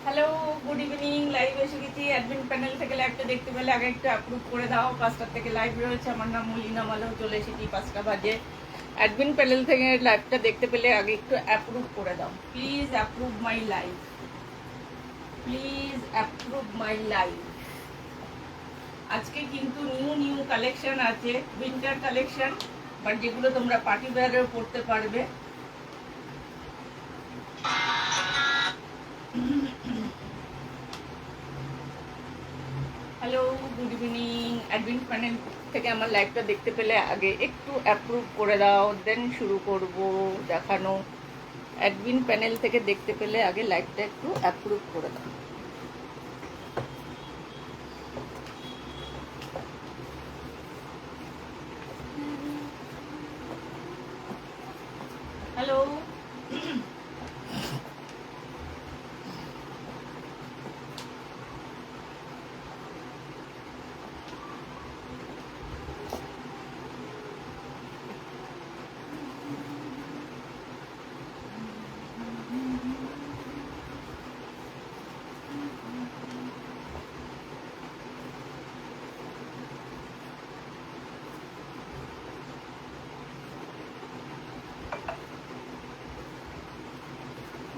Hello, good evening. Live এসে গেছি admin panel থেকে। লাইভটা দেখতে পেলে আগে একটু অ্যাপ্রুভ করে দাও। 5টা থেকে লাইভ রয়েছে। আমার নাম মলিনা মালও, চলে এসেছি 5টা বাজে। অ্যাডমিন প্যানেল থেকে লাইভটা দেখতে পেলে আগে একটু অ্যাপ্রুভ করে দাও। Please approve my live, please approve my live. আজকে কিন্তু নিউ কালেকশন আছে, উইন্টার কালেকশন, বাট যেগুলো তোমরা পার্টি ওয়্যারেও পরতে পারবে। Hello, good evening. Admin panel থেকে আমার লাইভটা দেখতে পেলে আগে একটু অ্যাপ্রুভ করে দাও, দেন শুরু করব দেখানো। অ্যাডমিন প্যানেল থেকে দেখতে পেলে আগে লাইভটা একটু অ্যাপ্রুভ করে দাও। হ্যালো,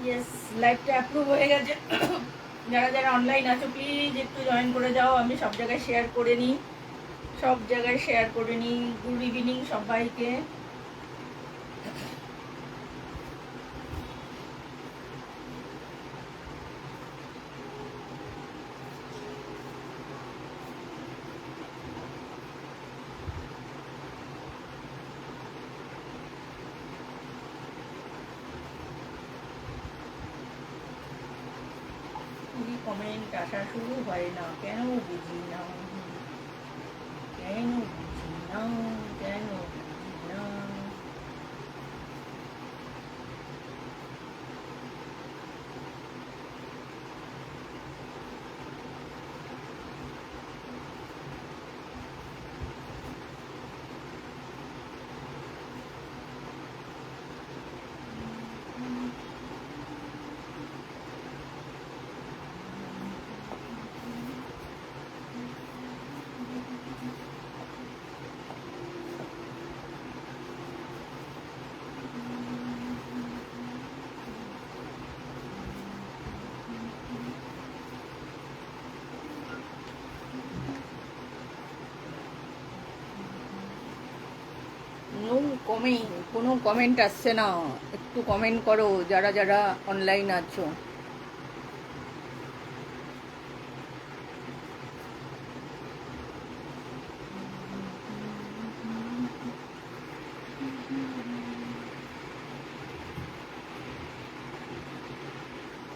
ইয়েস, লাইভটা অ্যাপ্রুভ হয়ে গেছে। যারা যারা অনলাইন আছো প্লিজ একটু জয়েন করে যাও। আমি সব জায়গায় শেয়ার করে নিই, সব জায়গায় শেয়ার করে নিই। গুড ইভিনিং সবাইকে। কমেন্ট আসা শুরু হয় না কেন বুঝি না, কেন বুঝি না, কেন বুঝি না। নো কমেন্ট, কোনো কমেন্ট আসছে না। একটু কমেন্ট করো যারা যারা অনলাইন আছো।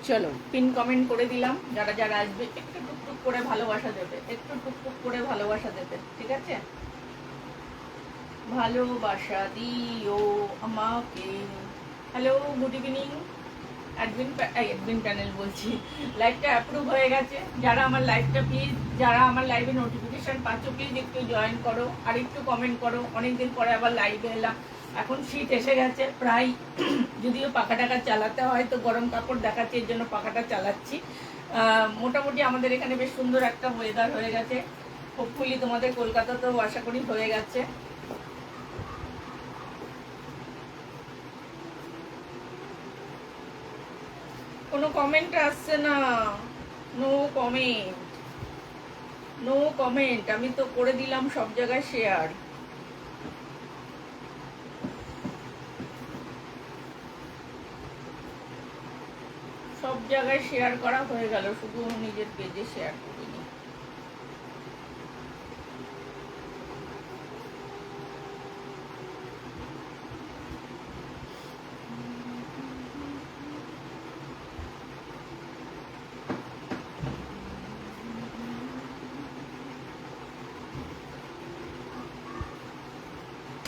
চলো পিন কমেন্ট করে দিলাম। যারা যারা আসবে একটু টুকটুক করে ভালোবাসা দেবে, একটু টুকটুক করে ভালোবাসা দেবে, ঠিক আছে? ভালোবাসা দিও আমাকে। Hello, good evening. Admin panel বলছি, লাইভটা অ্যাপ্রুভ হয়ে গেছে। যারা আমার লাইভটা প্লিজ, যারা আমার লাইভে নোটিফিকেশন পাচ্ছ প্লিজ একটু জয়েন করো আর একটু কমেন্ট করো। অনেকদিন পরে আবার লাইভে এলাম। এখন শীত এসে গেছে প্রায়, যদিও পাখা টাকা চালাতে হয়, তো গরম কাপড় দেখাচ্ছি, এর জন্য পাখাটা চালাচ্ছি। মোটামুটি আমাদের এখানে বেশ সুন্দর একটা ওয়েদার হয়ে গেছে। হোপফুলি তোমাদের কলকাতাতেও আশা করি হয়ে গেছে। কোনো কমেন্ট আসছে না, নো কমেন্ট, নো কমেন্ট। আমি তো করে দিলাম সব জায়গায় শেয়ার। সব জায়গায় শেয়ার করা হয়ে গেল, শুধু নিজের পেজে শেয়ার করিনি।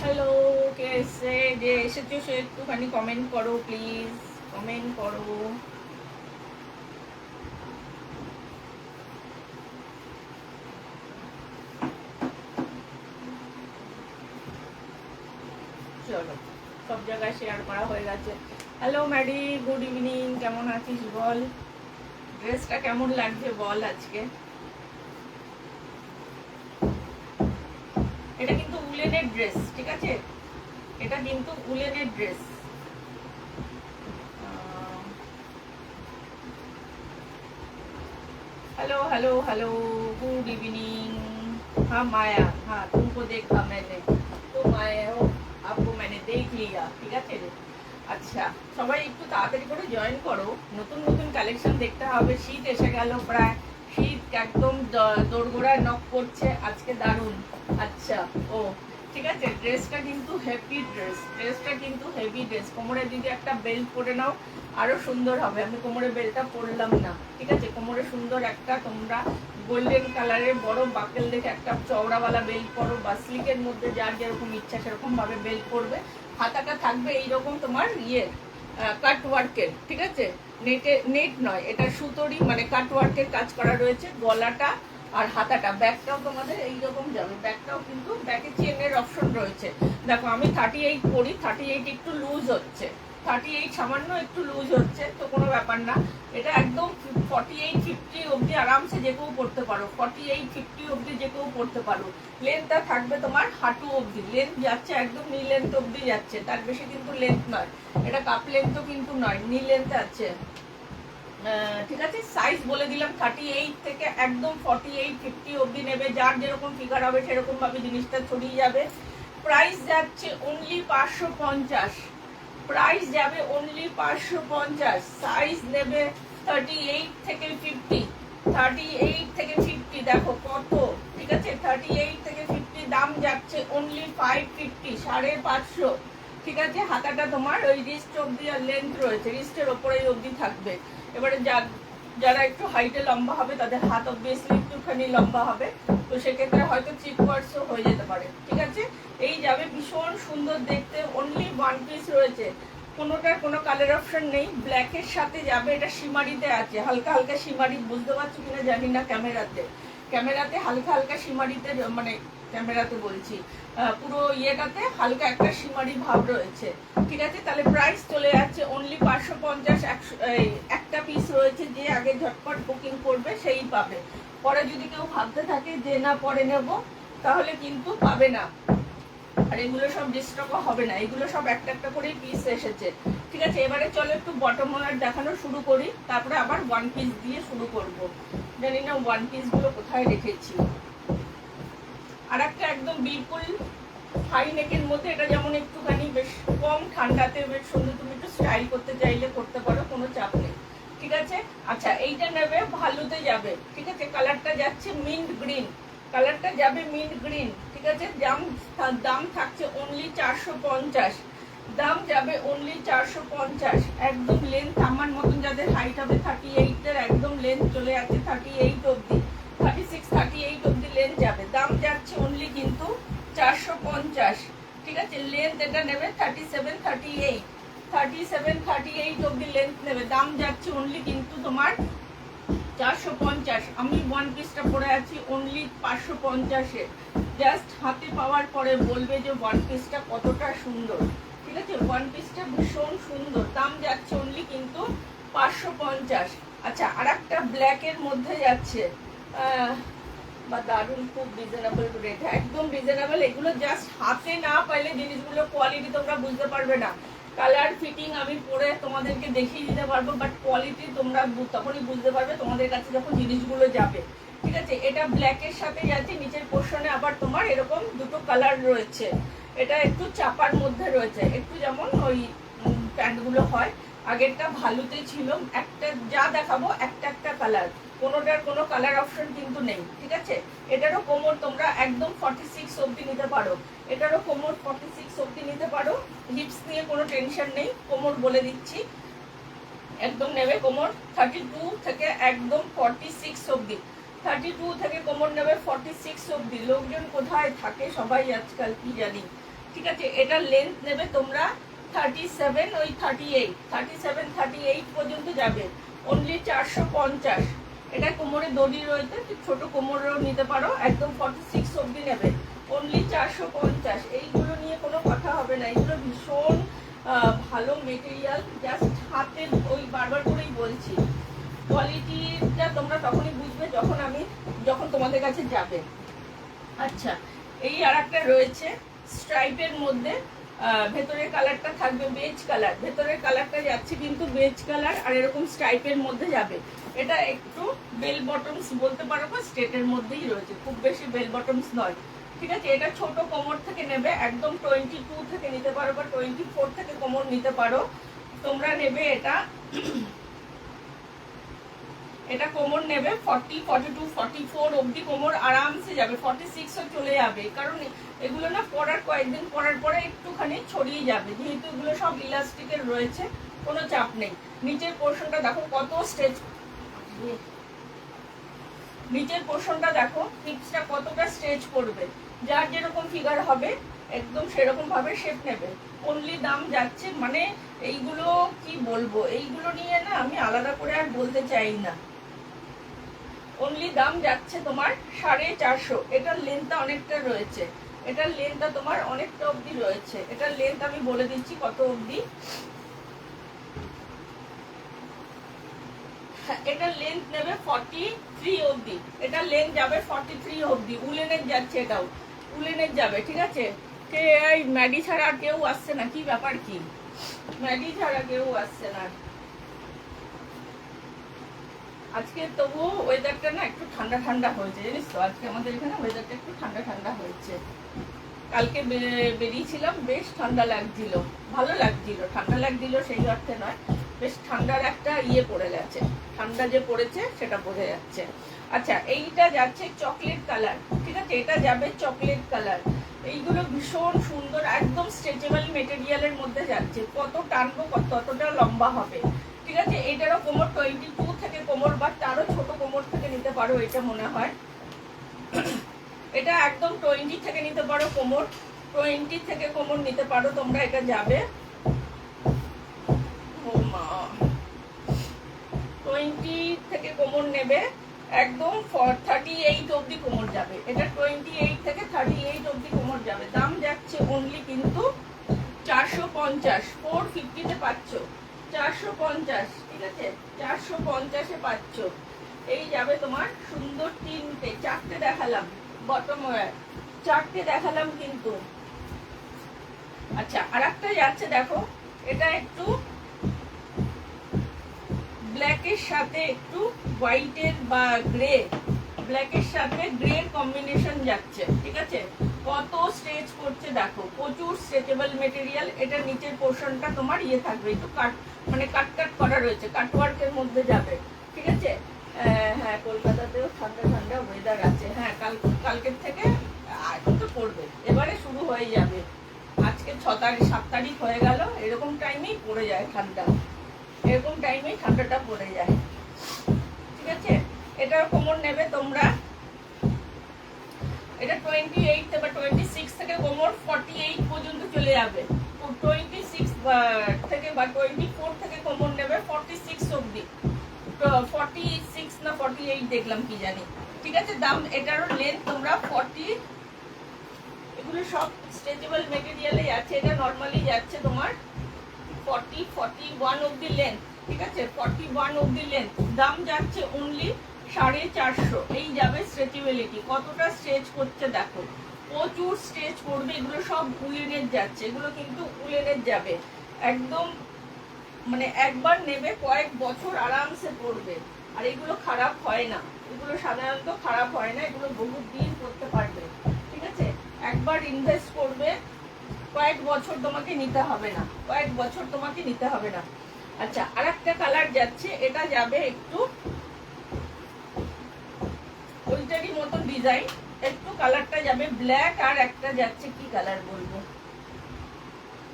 হ্যালো, কে এসে যে এসেছো সে একটুখানি কমেন্ট করো প্লিজ, কমেন্ট করো। চলো সব জায়গায় শেয়ার করা হয়ে গেছে। হ্যালো ম্যাডি, গুড ইভিনিং, কেমন আছিস বল? ড্রেসটা কেমন লাগছে বল আজকে। এটা কিন্তু উলেনের ড্রেস, ঠিক আছে, এটা কিন্তু উলেনের dress. Hello hello hello good evening. हाँ माया, हाँ तुमको देखा मैंने, तुम आए हो, आपको मैंने देख लिया, ठीक है। আচ্ছা সবাই একটু তাড়াতাড়ি করে জয়েন করো, নতুন নতুন কালেকশন দেখতে হবে। শীত এসে গেল প্রায়, শীত একদম দোরগোড়ায় নক করছে আজকে, দারুণ। আচ্ছা ও ঠিক আছে, ড্রেসটা কিন্তু হেভি ড্রেস, ড্রেসটা কিন্তু হেভি ড্রেস। কোমরে যদি একটা বেল্ট পরে নাও আরো সুন্দর হবে। আমি কোমরে বেল্টটা পরলাম না, ঠিক আছে। কোমরে সুন্দর একটা তোমরা গোল্ডেন কালারের বড় বাকেল দেখে একটা চওড়াওয়ালা বেল্ট পরো, বা স্লিকের মধ্যে যার যেরকম ইচ্ছা সেরকম ভাবে বেল্ট পরবে। হাতাটা থাকবে এইরকম তোমার কাট ওয়ার্কের, ঠিক আছে, নেট নয়, এটা সুতোরই মানে কাট ওয়ার্কের কাজ করা রয়েছে। গলাটা আর হাতাটা, ব্যাকটাও তোমাদের এইরকম যাবে। ব্যাকটাও কিন্তু ব্যাকে চেনের অপশন রয়েছে। দেখো আমি 38 পরি, 38 একটু লুজ হচ্ছে, 38 সামান্য একটু লুজ হচ্ছে, তো কোনো ব্যাপার না। এটা একদম 48-50 অবধি আরামসে যে কেউ পড়তে পারো, 48-50 অবধি যে কেউ পড়তে পারো। লেন্থটা থাকবে তোমার হাঁটু অবধি, লেন্থ যাচ্ছে একদম নি লেন্থ অবধি যাচ্ছে, তার বেশি কিন্তু লেন্থ নয়। এটা কাপ লেন্থও কিন্তু নয়, নি লেন্থ আছে, ঠিক আছে। সাইজ বলে দিলাম 38 থেকে একদম 48-50 অবধি নেবে, যার যেরকম ফিগার হবে সেরকম ভাবে জিনিসটা ছড়িয়ে যাবে। প্রাইস যাচ্ছে অনলি 550, প্রাইস যাবে অনলি 550। সাইজ নেবে 38 থেকে 50, 38 থেকে 50, দেখো কত, ঠিক আছে। 38 থেকে 50 দাম যাচ্ছে অনলি 550, 550, ঠিক আছে। হাতাটা তোমার ওই রিস্ট অবধি আর লেন্থ রয়েছে, রিস্টের ওপরেই অবধি থাকবে। এবারে যারা একটু হাইটে লম্বা হবে তাদের হাত অবভিয়াসলি একটুখানি লম্বা হবে, তো সেক্ষেত্রে হয়তো চিক ওয়ার্কসও হয়ে যেতে পারে, ঠিক আছে। এই যাবে ভীষণ সুন্দর দেখতে, অনলি ওয়ান পিস রয়েছে, কোনোটার কোনো কালার অপশন নেই। ব্ল্যাকের সাথে যাবে, এটা সীমারিতে আছে, হালকা হালকা সীমারি, বুঝতে পারছো কিনা জানি না। ক্যামেরাতে হালকা হালকা সীমারিতে, মানে ক্যামেরাতে বলছি, পুরো ইয়েটাতে হালকা একটা সীমারি ভাব রয়েছে, ঠিক আছে। তাহলে প্রাইস চলে যাচ্ছে অনলি 550। একটা পিস রয়েছে, যে আগে ঝটপট বুকিং করবে সেই পাবে। পরে যদি কেউ ভাবতে থাকে যে না পরে নেব, তাহলে কিন্তু পাবে না। আর এগুলো সব ডিস্টকও হবে না, এগুলো সব একটা একটা করেই পিস এসেছে, ঠিক আছে। এবারে চলো একটু বটম ওয়ার দেখানো শুরু করি, তারপরে আবার ওয়ান পিস দিয়ে শুরু করব। জানি না ওয়ান পিস গুলো কোথায় রেখেছি। আর একটা একদম বিলকুল হাই নেকের মধ্যে, এটা যেমন একটুখানি বেশ কম ঠান্ডাতে বেশ সুন্দর, তুমি একটু স্টাইল করতে চাইলে করতে পারো, কোনো চাপ নেই, ঠিক আছে। আচ্ছা এইটা নেবে ভালোতে যাবে, ঠিক আছে। কালারটা যাচ্ছে মিন্ট গ্রিন, কালারটা যাবে মিন্ট গ্রিন, ঠিক আছে। দাম থাকছে অনলি 450, দাম যাবে অনলি 450। একদম লেন্থ আমার মতন যাদের হাইট হবে 38 এর, একদম লেন্থ চলে আছে 38 অবধি, 36-38 অবধি লেন্থ যাবে। দাম যাচ্ছে অনলি কিন্তু 450, ঠিক আছে। লেন্থ এটা নেবে 37-38 অবধি লেন্থ নেবে। দাম যাচ্ছে অনলি কিন্তু তোমার 450। আমি ওয়ান পিসটা পরে আছি অনলি 550-এ। জাস্ট হাতে পাওয়ার পরে বলবে যে ওয়ান পিসটা কতটা সুন্দর, ঠিক আছে। ওয়ান পিসটা ভীষণ সুন্দর, দাম যাচ্ছে অনলি কিন্তু 550। আচ্ছা আর একটা ব্ল্যাকের মধ্যে যাচ্ছে, বা দারুণ, খুব রিজনেবল রেট, একদম রিজনেবল। এগুলো জাস্ট হাতে না পাইলে জিনিসগুলো কোয়ালিটি তোমরা বুঝতে পারবে না। কালার ফিটিং আমি পরে তোমাদেরকে দেখিয়ে দিতে পারবো, বাট কোয়ালিটি তোমরা তখনই বুঝতে পারবে তোমাদের কাছে যখন জিনিসগুলো যাবে, ঠিক আছে। এটা ব্ল্যাকের সাথে যাচ্ছে, নিচের পোর্শনে আবার তোমার এরকম দুটো কালার রয়েছে। এটা একটু চাপার মধ্যে রয়েছে, একটু যেমন ওই প্যান্টগুলো হয়, আগেরটা ভালোতে ছিল। একটা যা দেখাবো একটা একটা কালার, কোনোটার কোনো কালার অপশন কিন্তু নেই, ঠিক আছে। এটারও কোমর তোমরা একদম 46 অবধি নিতে পারো, এটারও কোমর 46 অবধি নিতে পারো। হিপস নিয়ে কোনো টেনশন নেই, কোমর বলে দিচ্ছি একদম নেবে কোমর 32 থেকে একদম 46 অবধি, 32 থেকে কোমর নেবে 46 অবধি। লোকজন কোথায় থাকে সবাই আজকাল কি জানি, ঠিক আছে। এটা লেন্থ নেবে তোমরা 37, ওই 37-38 পর্যন্ত যাবে, অনলি 450। এটা কোমরে দড়ি রয়েছে, ছোট কোমরেও নিতে পারো, একদম 46 অবধি নেবে, অনলি 450। এইগুলো নিয়ে কোনো কথা হবে না, এইগুলো ভীষণ ভালো মেটেরিয়াল, জাস্ট হাতে ওই বারবার করেই বলছি, কোয়ালিটিটা তোমরা তখনই বুঝবে যখন তোমাদের কাছে যাবে। আচ্ছা, এই আর একটা রয়েছে স্ট্রাইপের মধ্যে, ভেতরের কালারটা থাকবে বেজ কালার, ভেতরের কালারটা যাচ্ছে কিন্তু বেজ কালার, আর এরকম স্ট্রাইপের মধ্যে যাবে। এটা একটু বেল বটমস বলতে পারো বা স্ট্রেটের মধ্যেই রয়েছে, খুব বেশি বেল বটমস নয়। ঠিক আছে, এটা ছোট কোমর থেকে নেবে, একদম 22 থেকে নিতে পারো বা 24 থেকে কোমর নিতে পারো তোমরা। নেবে এটা কোমর নেবে 40, 42, 44 অবধি কোমর আরামসে যাবে, 46ও চলে যাবে, কারণ এগুলো না পরার কয়েকদিন পরার পরে একটুখানি ছড়িয়ে যাবে, যেহেতু এগুলো সব ইলাস্টিকের রয়েছে, কোনো চাপ নেই। নিচের পোর্শনটা দেখো কত স্ট্রেচ, নিচের পোর্শনটা দেখো হিপসটা কতটা স্ট্রেচ করবে, যার যেরকম ফিগার হবে একদম সেরকম ভাবে শেপ নেবে। অনলি দাম যাচ্ছে, মানে এইগুলো কি বলবো, এইগুলো নিয়ে না আমি আলাদা করে আর বলতে চাই না। অনলি দাম যাচ্ছে তোমার 450। এটার লেন্থটা অনেকটা রয়েছে, এটার লেন্থটা তোমার অনেকটা অবধি রয়েছে। এটার লেন্থ আমি বলে দিচ্ছি কত অবধি। এটার লেন্থ নেবে 43 অবধি, এটার লেন্থ যাবে 43 অবধি। উলেনের যাচ্ছে, এটাও উলেনের যাবে। ঠিক আছে, কে এই ম্যাডি ছাড়া আর কেউ আসছে না, কি ব্যাপার কি, ম্যাডি ছাড়া কেউ আসছে না আজকে। তবুও ওয়েদারটা না একটু ঠান্ডা ঠান্ডা হয়েছে, জানিস তো, আজকে আমাদের এখানে ওয়েদারটা একটু ঠান্ডা ঠান্ডা হয়েছে। কালকে বেরিয়েছিলাম, বেশ ঠান্ডা লাগছিল, ভালো লাগছিল, ঠান্ডা লাগছিল সেই অর্থে নয়, বেশ ঠান্ডার একটা ইয়ে পড়ে গেছে, ঠান্ডা যে পড়েছে সেটা বোঝা যাচ্ছে। আচ্ছা, এইটা যাচ্ছে চকলেট কালার। ঠিক আছে, এটা যাবে চকলেট কালার। এইগুলো ভীষণ সুন্দর, একদম স্ট্রেচেবল মেটেরিয়ালের মধ্যে যাচ্ছে, কত টানবো ততটা লম্বা হবে। ঠিক আছে, এইটারও কোমর 22 থেকে কোমর বা তারও ছোট কোমর থেকে নিতে পারো, এটা মনে হয়। এটা একদম 20 থেকে নিতে পারো কোমর, 20 থেকে কোমর নিতে পারো তোমরা। এটা যাবে 20 থেকে কোমর নেবে, একদম 38 অবধি কোমর যাবে। এটা 28 থেকে 38 অবধি কোমর যাবে। দাম যাচ্ছে অনলি কিন্তু 450, 450-তে পাচ্ছ 450। ঠিক আছে, 450-এ পাচ্ছ। এই যাবে তোমার সুন্দর চারটে দেখালাম, বটম ওয়্যার চারটে দেখালাম কিন্তু। আচ্ছা, আর একটা যাচ্ছে দেখো, এটা একটু ব্ল্যাকের সাথে একটু হোয়াইটের বা গ্রে, ব্ল্যাকের সাথে গ্রে কম্বিনেশন যাচ্ছে। ঠিক আছে, কত স্ট্রেচ করছে দেখো, প্রচুর স্ট্রেচেবল মেটেরিয়াল। এটা নিচের পোর্শনটা তোমার ইয়ে থাকবে, একটু কাট করা রয়েছে, কাটওয়ার্কের মধ্যে যাবে। ঠিক আছে, হ্যাঁ কলকাতাতেও ঠান্ডা ঠান্ডা ওয়েদার আছে। হ্যাঁ, কালকের থেকে এখন তো পড়বে, এবারে শুরু হয়ে যাবে। আজকে 7 তারিখ হয়ে গেল, এরকম টাইমেই পড়ে যায় ঠান্ডা, এরকম টাইমেই ঠান্ডাটা পড়ে যায়। ঠিক আছে, এটার কোমর নেবে তোমরা, এটা 28 বা 26 থেকে কোমর 48 পর্যন্ত চলে যাবে। 26 থেকে বা 24 থেকে কোমর নেবে 46 অবধি, 46 না 48 দেখলাম কি জানি। ঠিক আছে, দাম এটারও লেন্থ তোমরা 40, এগুলো সব স্ট্রেচেবল মেটেরিয়ালে যাচ্ছে। এটা নর্মালি যাচ্ছে তোমার 41 অবধি লেন্থ। ঠিক আছে, 41 অবধি লেন্থ। দাম যাচ্ছে অনলি 450। এই যাবে স্ট্রেচেবিলিটি, কতটা স্ট্রেচ করছে দেখো, প্রচুর স্ট্রেচ করবে। এগুলো সব উলেনের যাচ্ছে, এগুলো কিন্তু উলেনের যাবে একদম, মানে একবার নেবে কয়েক বছর আরামসে পড়বে। আর এগুলো খারাপ হয় না, এগুলো সাধারণত খারাপ হয় না, এগুলো বহু দিন করতে পারবে। ঠিক আছে, একবার ইনভেস্ট করবে, কয়েক বছর তোমাকে নিতে হবে না, কয়েক বছর তোমাকে নিতে হবে না। আচ্ছা, আর একটা কালার যাচ্ছে, এটা যাবে একটু ওইটারই মতো ডিজাইন, একটু কালারটা যাবে ব্ল্যাক, আর একটা যাচ্ছে কি কালার বলবো,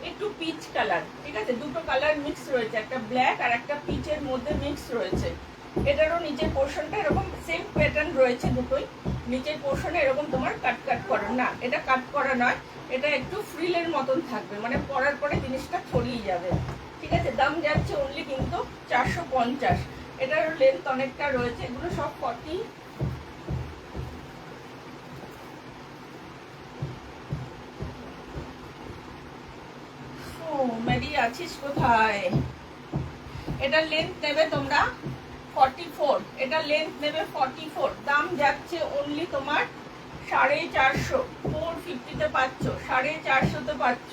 একটু পিচ কালার। ঠিক আছে, দুটো কালার মিক্স রয়েছে, একটা ব্ল্যাক আর একটা পিচের মধ্যে মিক্স রয়েছে। এটারও নিচের পোর্শনটা এরকম সেম প্যাটার্ন রয়েছে দুটোই, নিচের পোর্শনে এরকম তোমার কাট করা না, এটা কাট করা নয়, এটা একটু ফ্রিলের মতন থাকবে, মানে পরার পরে জিনিসটা ছড়িয়ে যাবে। ঠিক আছে, দাম যাচ্ছে অনলি কিন্তু 450। এটার লেন্থ অনেকটা রয়েছে, এগুলো সব 40। ও মেরি আছিস কোথায়? এটার লেন্থ নেবে তোমরা 44, এটা লেন্থ নেবে 44, দাম যাচ্ছে অনলি তোমার 450, 450-তে পাচ্ছ, 450-তে পাচ্ছ,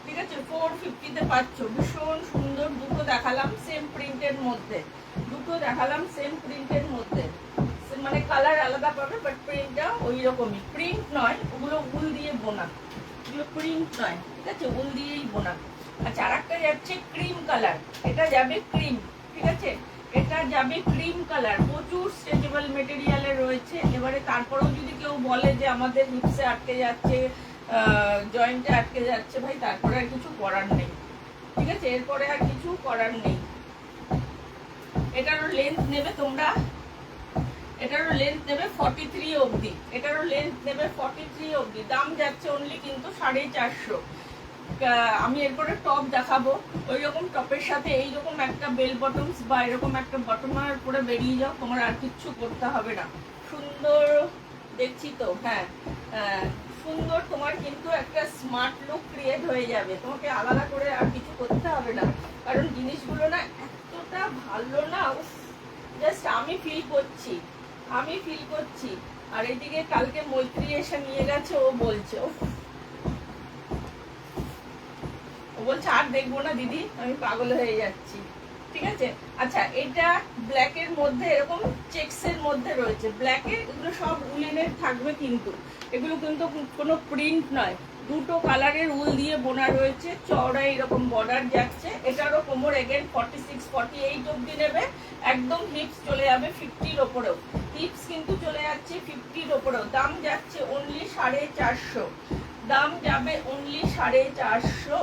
ঠিক আছে, 450-তে পাচ্ছ। ভীষণ সুন্দর দুটো দেখালাম সেম প্রিন্টের মধ্যে, দুটো দেখালাম সেম প্রিন্টের মধ্যে, মানে কালার আলাদা পাবে বাট প্রিন্টটা ওই রকমই। প্রিন্ট নয়, ওগুলো উল দিয়ে বোনা, এগুলো প্রিন্ট নয়, ঠিক আছে, উল দিয়েই বোনা। আচ্ছা, আর একটা যাচ্ছে ক্রিম কালার, এটা যাবে ক্রিম, ঠিক আছে, এটা যাবে ক্রিম কালার, প্রচুর স্ট্রেচেবল মেটেরিয়ালে রয়েছে। এবারে তারপরেও যদি কেউ বলে যে আমাদের হিপসে আটকে যাচ্ছে, জয়েন্টে আটকে যাচ্ছে, ভাই তারপরে আর কিছু করার নেই, ঠিক আছে, এরপরে আর কিছু করার নেই। এটারও লেন্থ নেবে তোমরা, এটারও লেন্থ নেবে 43 অবধি, এটারও লেন্থ নেবে 43 অবধি, দাম যাচ্ছে অনলি কিন্তু 450। আমি এরপরে টপ দেখাবো, ওই রকম টপের সাথে এইরকম একটা বেল বটমস বা এরকম একটা বটমার পরে বেরিয়ে যাও, তোমার আর কিচ্ছু করতে হবে না। সুন্দর দেখছি তো, হ্যাঁ সুন্দর, তোমার কিন্তু একটা স্মার্ট লুক ক্রিয়েট হয়ে যাবে, তোমাকে আলাদা করে আর কিছু করতে হবে না, কারণ জিনিসগুলো না এতটা ভালো না, জাস্ট আমি ফিল করছি, আমি ফিল করছি। আর এদিকে কালকে মৈত্রী এসে নিয়ে গেছে, ও বলছে, ও বলছে আর দেখবো না দিদি, আমি পাগল হয়ে যাচ্ছি, ঠিক আছে। আচ্ছা, এটা ব্ল্যাকের মধ্যে এরকম চেকসের মধ্যে রয়েছে, ব্ল্যাকে, এগুলো সব উলেনের থাকবে কিন্তু, এগুলো কিন্তু কোনো প্রিন্ট নয়, দুটো কালারের উল দিয়ে বোনা রয়েছে, চওড়া এরকম বর্ডার যাচ্ছে। এটারও কোমর এগেন 46, 48 অব্দি নেবে, একদম হিপস চলে যাবে 50-র ওপরেও, হিপস কিন্তু চলে যাচ্ছে 50-র ওপরেও, দাম যাচ্ছে অনলি 450, দাম যাবে অনলি 450।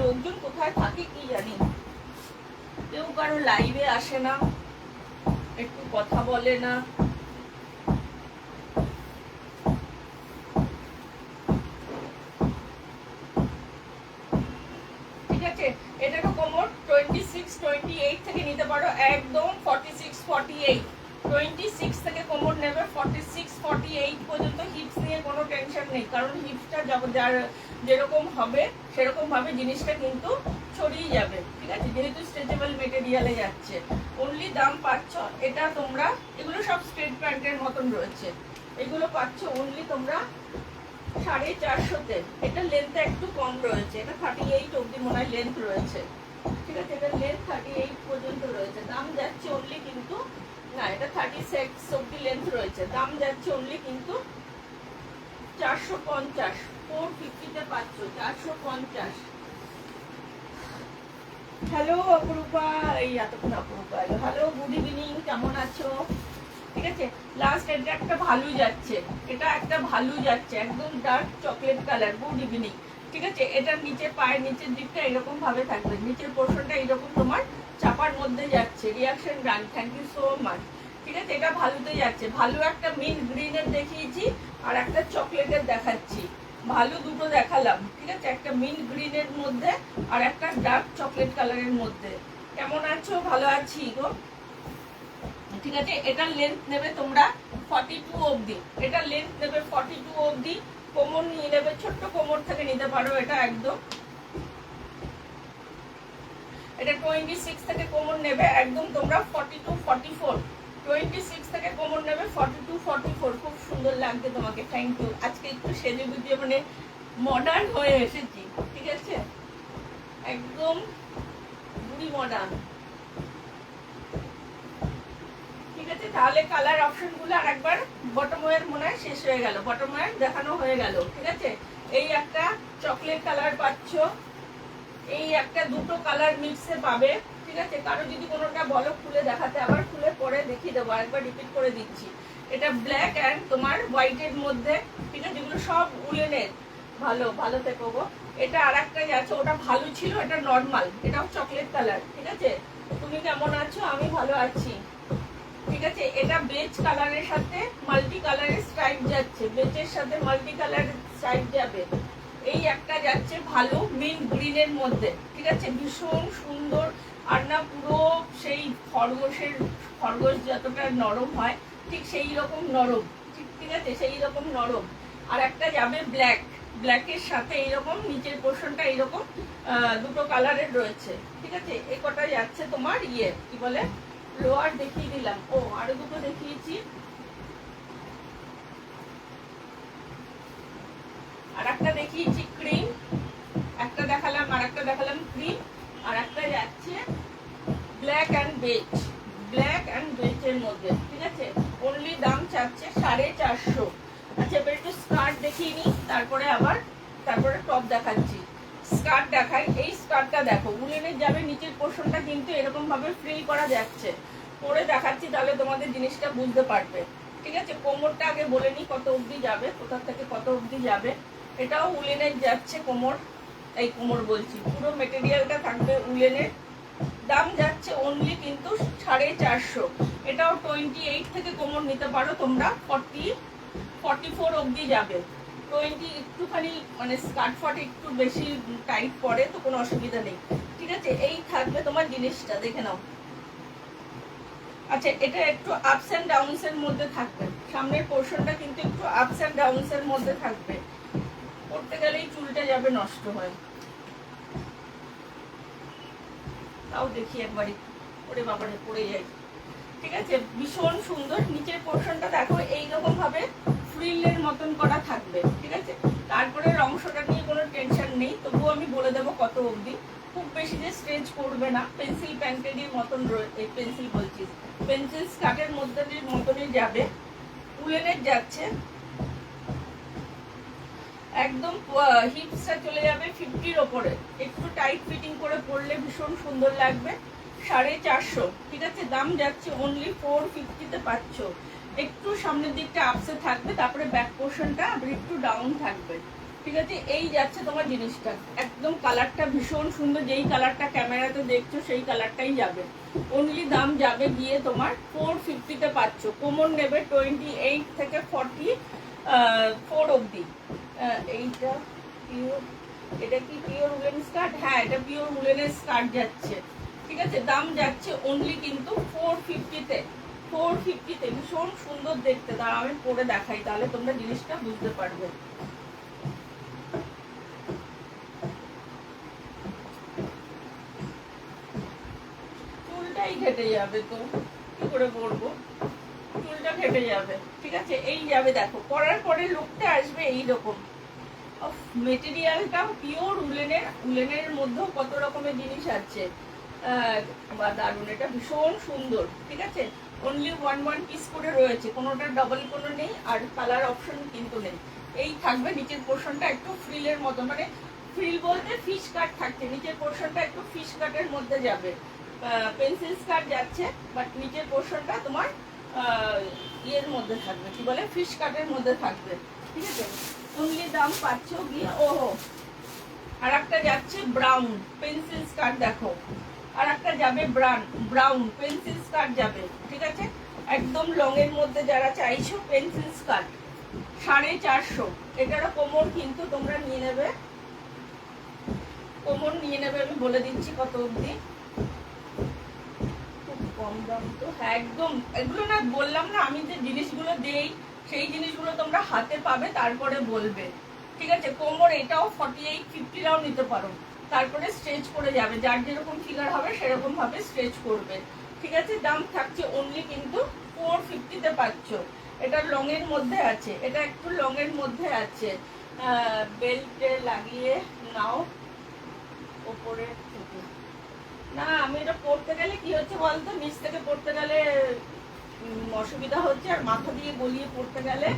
লোকজন কোথায় থাকে কি জানি, কেউ কারো লাইভে আসে না, একটু কথা বলে না, ঠিক আছে। এটারও কোমর 26, 28 থেকে নিতে পারো, একদম 46, 48, 26 থেকে কোমর নেবে 46, 48 পর্যন্ত, হিপস নিয়ে কোনো টেনশন নেই, কারণ হিপসটা যার যেরকম হবে সেরকম ভাবে জিনিসটা কিন্তু ছড়িয়ে যাবে, ঠিক আছে, যেহেতু স্ট্রেচেবল মেটেরিয়ালে যাচ্ছে। অনলি দাম পাচ্ছ এটা তোমরা, এগুলো সব স্ট্রেট প্যান্টের মতন রয়েছে, এগুলো পাচ্ছ অনলি তোমরা 450-তে। এটা লেন্থ একটু কম রয়েছে, এটা 38 অব্দি মনে হয় লেন্থ রয়েছে, ঠিক আছে, এটা লেন্থ 38 পর্যন্ত রয়েছে, দাম যাচ্ছে অনলি কিন্তু, না এটা 36 অব্দি লেন্থ রয়েছে, দাম যাচ্ছে অনলি কিন্তু 450, 450-তে পাচ্ছ 450। হ্যালো অপরূপা, এই এতক্ষণ অপরূপা এলো, হ্যালো গুড ইভিনিং, কেমন আছো, ঠিক আছে। লাস্ট এটা একটা ভালো যাচ্ছে, এটা একটা ভালো যাচ্ছে, একদম dark chocolate colour, good evening, ঠিক আছে। এটার নিচে পায়ের নিচের দিকটা এরকম ভাবে থাকবে, নিচের পোর্শনটা এরকম তোমার চাপার মধ্যে যাচ্ছে, reaction run, thank you so much, ঠিক আছে। এটা ভালোতে যাচ্ছে, ভালো একটা মিন্ট গ্রিনের দেখিয়েছি আর একটা চকলেটের দেখাচ্ছি, ভালো দুটো দেখালাম, ঠিক আছে, একটা মিন্ট গ্রিনের মধ্যে আর একটা ডার্ক চকলেট কালারের মধ্যে। কেমন আছো? ভালো আছি গো, ঠিক আছে। এটার লেন্থ নেবে তোমরা 42 অবধি, এটার লেন্থ নেবে 42 অবধি, কোমর নিয়ে নেবে, ছোট্ট কোমর থেকে নিতে পারো, এটা একদম, এটা 26 থেকে কোমর নেবে একদম তোমরা 42, 44, 26 থেকে কোমর নেবে 42, 44, খুব সুন্দর লাগছে তোমাকে, থ্যাংক ইউ। আজকে একটু সেজে গুজে মানে মডার্ন হয়ে এসেছি, ঠিক আছে, একদম বুড়ি মডার্ন, ঠিক আছে। তাহলে কালার অপশন গুলো আর একবার, বটম ওয়্যার মনে হয় শেষ হয়ে গেল, বটম ওয়্যার দেখানো হয়ে গেল, ঠিক আছে। এই একটা চকলেট কালার পাচ্ছ, এই একটা দুটো কালার মিক্সে পাবে, ঠিক আছে। কারো যদি কোনোটা বলো খুলে দেখাতে, আবার খুলে পরে দেখিয়ে দেবো, একবার রিপিট করে দিচ্ছি। এটা ব্ল্যাক অ্যান্ড তোমার হোয়াইটের মধ্যে, ঠিক আছে, এগুলো সব উলেনের, ভালো ভালো থেকো গো। এটা আর একটাই আছে, ওটা ভালো ছিল, এটা নর্মাল, এটাও চকলেট কালার, ঠিক আছে। তুমি কেমন আছো? আমি ভালো আছি, ঠিক আছে। এটা বেজ কালারের সাথে মাল্টি কালারের স্ট্রাইপ যাচ্ছে, বেজের সাথে মাল্টি কালারের স্ট্রাইপ যাবে। এই একটা যাচ্ছে ভালো মিন্ট গ্রিনের মধ্যে, ঠিক আছে, ভীষণ সুন্দর, আর না পুরো সেই খরগোশ যতটা নরম হয় ঠিক সেই রকম নরম, ঠিক আছে, সেই রকম নরম। আর একটা যাবে ব্ল্যাক, ব্ল্যাকের সাথে এইরকম নিচের পোর্শনটা এইরকম দুটো কালারের রয়েছে, ঠিক আছে। এই কটা যাচ্ছে তোমার ইয়ে কি বলে লোয়ার দেখিয়ে দিলাম, ও আরো দুটো দেখিয়েছি, আর একটা দেখিয়েছি ক্রিম, একটা দেখালাম, আর একটা দেখালাম ক্রিম, আর একটা যাচ্ছে black and beige, black and বেজের মধ্যে, ঠিক আছে। অনলি দাম চাচ্ছে 450। আচ্ছা এবার একটু স্কার্ট দেখিয়ে নিই, তারপরে টপ দেখাচ্ছি। স্কার্ট দেখাই, এই স্কার্টটা দেখো উলেনের যাবে, নিচের পোর্শনটা কিন্তু এরকম ভাবে ফ্রিল করা যাচ্ছে। পরে দেখাচ্ছি তাহলে তোমাদের জিনিসটা বুঝতে পারবে, ঠিক আছে। কোমরটা আগে বলে নিই কত অবধি যাবে, কোথা থেকে কত অবধি যাবে। এটাও উলেনের যাচ্ছে কোমর, এই কোমর বলছি, পুরো মেটেরিয়ালটা থাকবে উলেনের। দাম যাচ্ছে অনলি কিন্তু 450। এটাও 28 থেকে কোমর নিতে পারো তোমরা, 44 অবধি যাবে। 20 একটুখানি মানে স্কার্ট ফাট একটু বেশি টাইট পরে তো কোনো অসুবিধা নেই, ঠিক আছে। এই থাকবে তোমার জিনিসটা, দেখে নাও। আচ্ছা এটা একটু আপস অ্যান্ড ডাউনস এর মধ্যে থাকবে, সামনের পোর্শনটা কিন্তু একটু আপস অ্যান্ড ডাউনস এর মধ্যে থাকবে, পড়তে গেলেই চুলটা যাবে নষ্ট হয়ে। তাও দেখি একবারই, ওরে বাবারে পড়ে যাই, ঠিক আছে। ভীষণ সুন্দর, নিচের পোর্শনটা দেখো এইরকম ভাবে ফ্রিলের মতন করা থাকবে, ঠিক আছে। তারপরের অংশটা নিয়ে কোনো টেনশন নেই, তবুও আমি বলে দেবো কত অবধি। খুব বেশি যে স্ট্রেচ করবে না, পেন্সিল প্যান্টের মতন, পেন্সিল বলছি, পেন্সিল স্কার্টের মধ্যে মতনই যাবে। উলেনের যাচ্ছে একদম হিপসটা চলে যাবে 50-র ওপরে, একটু টাইট ফিটিং করে পরলে ভীষণ সুন্দর লাগবে। 450, ঠিক আছে। দাম যাচ্ছে অনলি 450-তে পাচ্ছ। একটু সামনের দিকটা আপসে থাকবে, তারপরে ব্যাক পোর্শনটা আবার একটু ডাউন থাকবে, ঠিক আছে। এই যাচ্ছে তোমার জিনিসটা, একদম কালারটা ভীষণ সুন্দর, যেই কালারটা ক্যামেরাতে দেখছো সেই কালারটাই যাবে। অনলি দাম যাবে গিয়ে তোমার 450-তে পাচ্ছ। কোমর নেবে 28 থেকে 44 অবধি। এইটা পিওর, এটা কি পিওর উলেন স্কার্ট? হ্যাঁ এটা পিওর উলেনের স্কার্ট যাচ্ছে, ঠিক আছে। দাম যাচ্ছে অনলি কিন্তু 450-তে, 450-তে। ভীষণ সুন্দর দেখতে, দাঁড়াও আমি পরে দেখাই তাহলে তোমরা জিনিসটা বুঝতে পারবে। চুলটাই ঘেটে যাবে তো কি করে পরবো, চুলটা ঘেটে যাবে, ঠিক আছে। এই যাবে দেখো, পরার পরে লুকটা আসবে এইরকম। মেটেরিয়ালটা পিওর উলেনের, উলেনের মধ্যেও কত রকমের জিনিস আছে, বা দারুন, এটা ভীষণ সুন্দর, ঠিক আছে। অনলি ওয়ান পিস করে রয়েছে, কোনোটা ডাবল কোনো নেই, আর কালার অপশন কিন্তু নেই। এই থাকবে নিচের পোর্শনটা একটু ফ্রিলের মতো, মানে ফ্রিল বলতে ফিশ কাট থাকছে, নিচের পোর্শনটা একটু ফিশ কাটের মধ্যে যাবে। পেন্সিল স্কার্ট যাচ্ছে, বাট নিচের পোর্শনটা তোমার ইয়ের মধ্যে থাকবে, কি বলে, ফিশ কাটের মধ্যে থাকবে, ঠিক আছে। অনলি দাম পাচ্ছ গিয়ে, ওহো আর একটা যাচ্ছে ব্রাউন পেন্সিল স্কার্ট, দেখো আর একটা যাবে ব্রাউন পেন্সিল স্কার্ট যাবে, ঠিক আছে। একদম লং এর মধ্যে যারা চাইছো পেন্সিল স্কার্ট 450। এটারও কোমর কিন্তু তোমরা নিয়ে নেবে, কোমর নিয়ে নেবে, আমি বলে দিচ্ছি কত অবধি। খুব কম দাম তো, হ্যাঁ একদম। এগুলো না বললাম না আমি যে জিনিসগুলো দেই সেই জিনিসগুলো তোমরা হাতে পাবে, তারপরে বলবে, ঠিক আছে। কোমর এটাও 48-50-রাও নিতে পারো, তারপরে স্ট্রেচ করে যাবে, যার যেরকম ফিগার হবে সেরকম ভাবে স্ট্রেচ করবে, ঠিক আছে। দাম থাকছে অনলি কিন্তু 450-তে পাচ্ছ। এটা লং এর মধ্যে আছে, এটা একটু লং এর মধ্যে আছে, বেল্টে লাগিয়ে নাও ওপরে থেকে। না আমি এটা পড়তে গেলে কি হচ্ছে বলতো, নিচ থেকে পড়তে গেলে অসুবিধা হচ্ছে, আর মাথা দিয়ে গলিয়ে পড়তে গেলে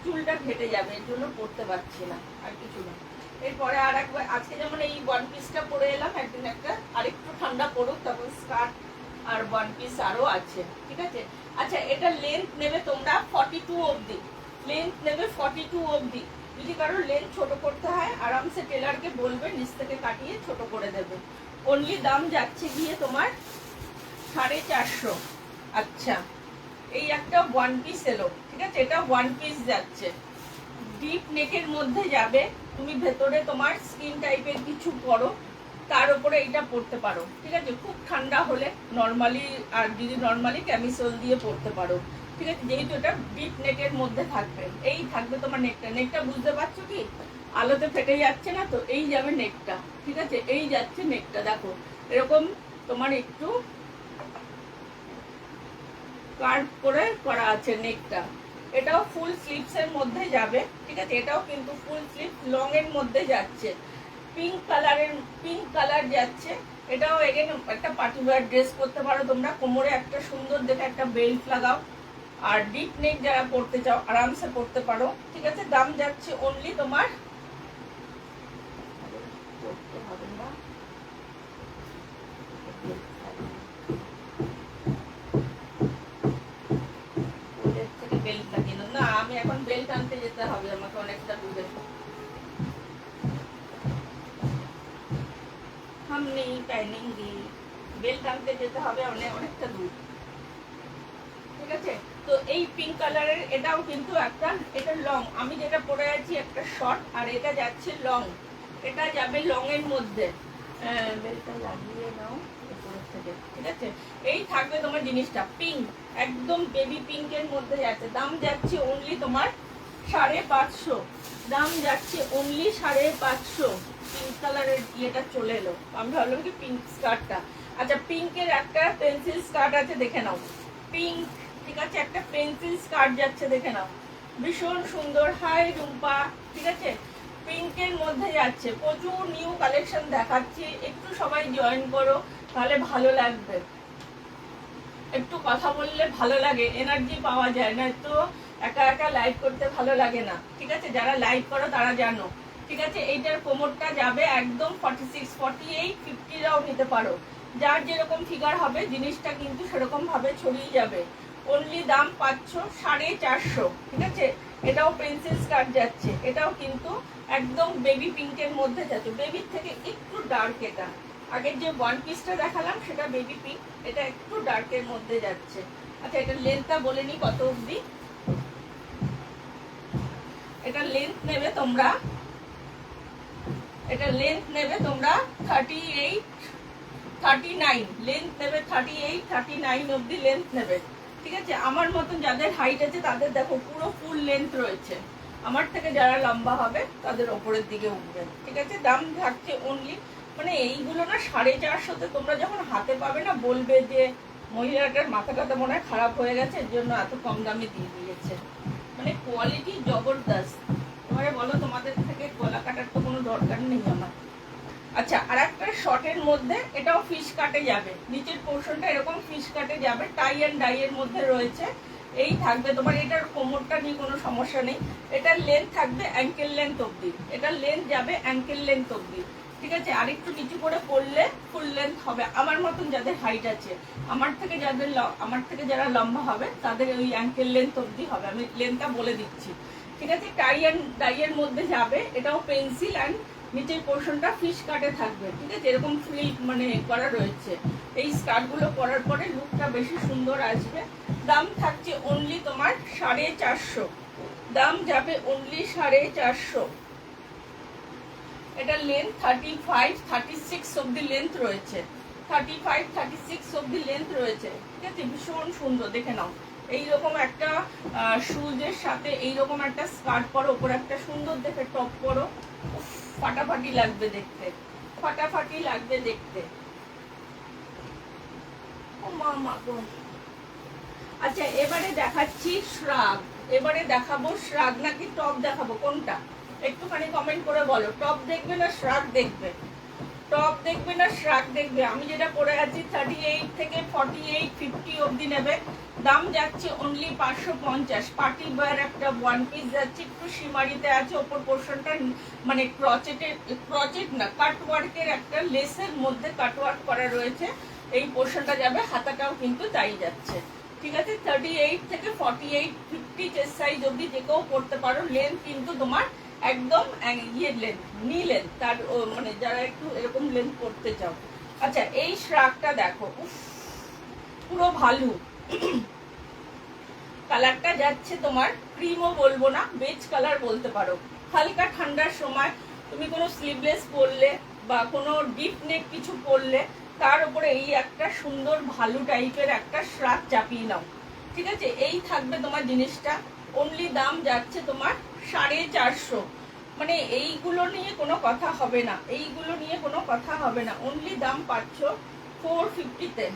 চুলটা ঘেটে যাবে, এর জন্য পড়তে পারছি না, আর কিছু না। এরপরে আর একবার, আজকে যেমন এই ওয়ান পিসটা পরে এলাম, একদিন একটা আরেকটু ঠান্ডা পড়ুক তখন স্কার্ট আর ওয়ান পিস আরও আছে, ঠিক আছে। আচ্ছা এটা লেন্থ নেবে তোমরা 42 অবধি, লেন্থ নেবে 42 অবধি। যদি কারোর লেন্থ ছোট করতে হয় আরামসে টেলারকে বলবে, নিচ থেকে কাটিয়ে ছোট করে দেবে। অনলি দাম যাচ্ছে গিয়ে তোমার 450। আচ্ছা এই একটা ওয়ান পিস এলো, ঠিক আছে, এটা ওয়ান পিস যাচ্ছে, ডিপ নেকের মধ্যে যাবে। তুমি ভেতরে তোমার স্কিন টাইপের কিছু পরো, তার উপরে এইটা পরতে পারো, ঠিক আছে। খুব ঠান্ডা হলে নর্মালি, আর যদি নর্মালি ক্যামিসোল দিয়ে পরতে পারো, ঠিক আছে। যেহেতু এটা ডিপ নেকের মধ্যে থাকবে, এই থাকবে তোমার নেকটা। নেকটা বুঝতে পারছো কি, আলোতে ফেটে যাচ্ছে না তো, এই যাবে নেকটা, ঠিক আছে। এই যাচ্ছে নেকটা, দেখো এরকম তোমার একটু কার্ভ করে করা আছে নেকটা। এটাও ফুল স্লিভস এর মধ্যে যাবে, ঠিক আছে। এটাও কিন্তু ফুল স্লিভ লং এর মধ্যে যাচ্ছে, পিঙ্ক কালার যাচ্ছে। এটাও এগেন একটা পার্টি ওয়্যার ড্রেস করতে পারো তোমরা। কোমরে একটা সুন্দর দেখে একটা বেল্ট লাগাও, আর ডিপ নেক যারা পড়তে চাও আরামসে পড়তে পারো, ঠিক আছে। দাম যাচ্ছে অনলি তোমার বেল্ট লাগিয়ে না, আমি এখন বেল্ট আনতে যেতে হবে আমাকে অনেকটা দূরে। हम नहीं पहनेंगे, বেল্ট আনতে যেতে হবে অনেকটা দূর, ঠিক আছে। তো এই পিঙ্ক কালারের এটাও কিন্তু একটা, এটা লং, আমি যেটা পরে আছি একটা শর্ট, আর এটা যাচ্ছে লং, এটা যাবে লং এর মধ্যে। বেলটা লাগিয়ে নাও উপরের থেকে, ঠিক আছে। এই থাকবে তোমার জিনিসটা পিঙ্ক, একদম বেবি পিঙ্কের মধ্যে যাচ্ছে। দাম যাচ্ছে অনলি তোমার 550, দাম যাচ্ছে অনলি 550। পিঙ্ক কালারের ইয়েটা চলে এলো, আমি ভাবলাম কি পিঙ্ক স্কার্টটা। আচ্ছা, পিঙ্কের একটা পেন্সিল স্কার্ট আছে, দেখে নাও। পিঙ্ক, ঠিক আছে, একটা পেন্সিল স্কার্ট যাচ্ছে, দেখে নাও, ভীষণ সুন্দর। হাই রুম্পা, ঠিক আছে, পিঙ্কের মধ্যে যাচ্ছে। প্রচুর নিউ কালেকশন দেখাচ্ছি, একটু সবাই জয়েন করো, তাহলে ভালো লাগবে। একটু কথা বললে ভালো লাগে, এনার্জি পাওয়া যায়, না তো একা একা লাইভ করতে ভালো লাগে না, ঠিক আছে। যারা লাইভ করো তারা জানো, ঠিক আছে। এইটার কোমরটা যাবে একদম 46, 48, 50রাও নিতে পারো, যার যেরকম ফিগার হবে জিনিসটা কিন্তু সেরকম ভাবে ছড়িয়ে যাবে। অনলি দাম পাচ্ছ 450, ঠিক আছে। এটাও পেন্সিল স্কার্ট যাচ্ছে, এটাও কিন্তু একদম বেবি পিঙ্কের মধ্যে যাচ্ছে, বেবির থেকে একটু ডার্ক। এটা আগের যে ওয়ান পিসটা দেখালাম সেটা বেবি পিঙ্ক, এটা একটু ডার্কের মধ্যে যাচ্ছে। আচ্ছা, এটা লেন্থটা বলে নি কত অবধি। এটা লেন্থ নেবে তোমরা, এটা লেন্থ নেবে তোমরা 38, 39 লেন্থ নেবে, 38, 39 অবধি লেন্থ নেবে, ঠিক আছে। আমার মতন যাদের হাইট আছে তাদের দেখো পুরো ফুল লেন্থ রয়েছে, আমার থেকে যারা লম্বা হবে তাদের ওপরের দিকে উঠবে, ঠিক আছে। দাম থাকছে অনলি, মানে এইগুলো না 450-তে তোমরা যখন হাতে পাবে না বলবে যে মহিলাটার মাথাটা মনে হয় খারাপ হয়ে গেছে, এর জন্য এত কম দামে দিয়ে দিয়েছে। মানে কোয়ালিটি জবরদস্ত। এবারে বলো, তোমাদের থেকে গলা কাটার তো কোনো দরকার নেই আমার। আচ্ছা, আর একটা শর্টের মধ্যে, এটাও ফিশ কাটে যাবে, নিচের পোর্শনটা এরকম ফিশ কাটে যাবে, টাই অ্যান্ড ডাই এর মধ্যে রয়েছে। এই থাকবে তোমার, এটার কোমরটা নিয়ে কোনো সমস্যা নেই। এটার লেন্থ থাকবে অ্যাঙ্কেল লেন্থ অবধি, এটার লেন্থ যাবে অ্যাঙ্কেল লেন্থ অবধি, ঠিক আছে। আর একটু নিচু করে পড়লে ফুল লেন্থ হবে। আমার মতন যাদের হাইট আছে, আমার থেকে যারা লম্বা হবে তাদের ওই অ্যাঙ্কেল লেন্থ অবধি হবে, আমি লেন্থটা বলে দিচ্ছি, ঠিক আছে। টাই অ্যান্ড ডাই এর মধ্যে যাবে, এটাও পেন্সিল অ্যান্ড নিচের পোর্শনটা ফিশ কাটে থাকবে, ঠিক আছে। এরকম ফ্রিল মানে করা রয়েছে। এই স্কার্টগুলো পরার পরে লুকটা বেশি সুন্দর আসবে। দাম থাকছে অনলি তোমার 450, দাম যাবে অনলি 450। এটা লেন্থ 35, 36 অব্দি লেন্থ রয়েছে, 35, 36 অব্দি লেন্থ রয়েছে, ঠিক আছে। ভীষণ সুন্দর, দেখে নাও। এইরকম একটা শুজের সাথে এইরকম একটা স্কার্ট পরো, ওপরে একটা সুন্দর দেখে টপ পরো, ফাটাফাটি লাগবে দেখতে, ফাটাফাটি লাগবে দেখতে। ও মা মা গো। আচ্ছা, এবারে দেখাচ্ছি শ্রাগ, এবারে দেখাবো শ্রাগ নাকি টপ দেখাবো, কোনটা একটুখানি কমেন্ট করে বলো। টপ দেখবে না শ্রাগ দেখবে? টপ দেখবে না শ্রাগ দেখবে? আমি যেটা পরে আছি 38 থেকে 48, 50 অবধি নেবে। দাম যাচ্ছে অনলি 550। পার্টি ওয়্যার একটা ওয়ান পিস যাচ্ছে, একটু সীমারিতে আছে, ওপর পোর্শনটা মানে ক্রচেট না কাটওয়ার্কের একটা লেসের মধ্যে কাটওয়ার্ক করা রয়েছে। এই পোর্শনটা যাবে, হাতাটাও কিন্তু তাই যাচ্ছে, ঠিক আছে। 38 থেকে 48, 50 চেস্ট সাইজ অবধি যে কেউ পড়তে পারো। লেন্থ কিন্তু তোমার একদম ইয়ে লেন্থ, নি লেন্থ, তার মানে যারা একটু এরকম লেন্থ করতে চাও। আচ্ছা, এই শ্রাগটা দেখো, পুরো ভালু কালারটা যাচ্ছে তোমার, ক্রিমও বলবো না, বেজ কালার বলতে পারো। হালকা ঠান্ডার সময় তুমি কোনো স্লিভলেস পরলে বা কোনো ডিপ নেক কিছু পরলে তার উপরে এই একটা সুন্দর ভালু টাইপের একটা শ্রাগ চাপিয়ে নাও, ঠিক আছে। এই থাকবে তোমার জিনিসটা। অনলি দাম যাচ্ছে তোমার 450। মানে এইগুলো নিয়ে কোনো কথা হবে না, এইগুলো নিয়ে কোনো কথা হবে না। অনলি দাম পাচ্ছ 450-তে।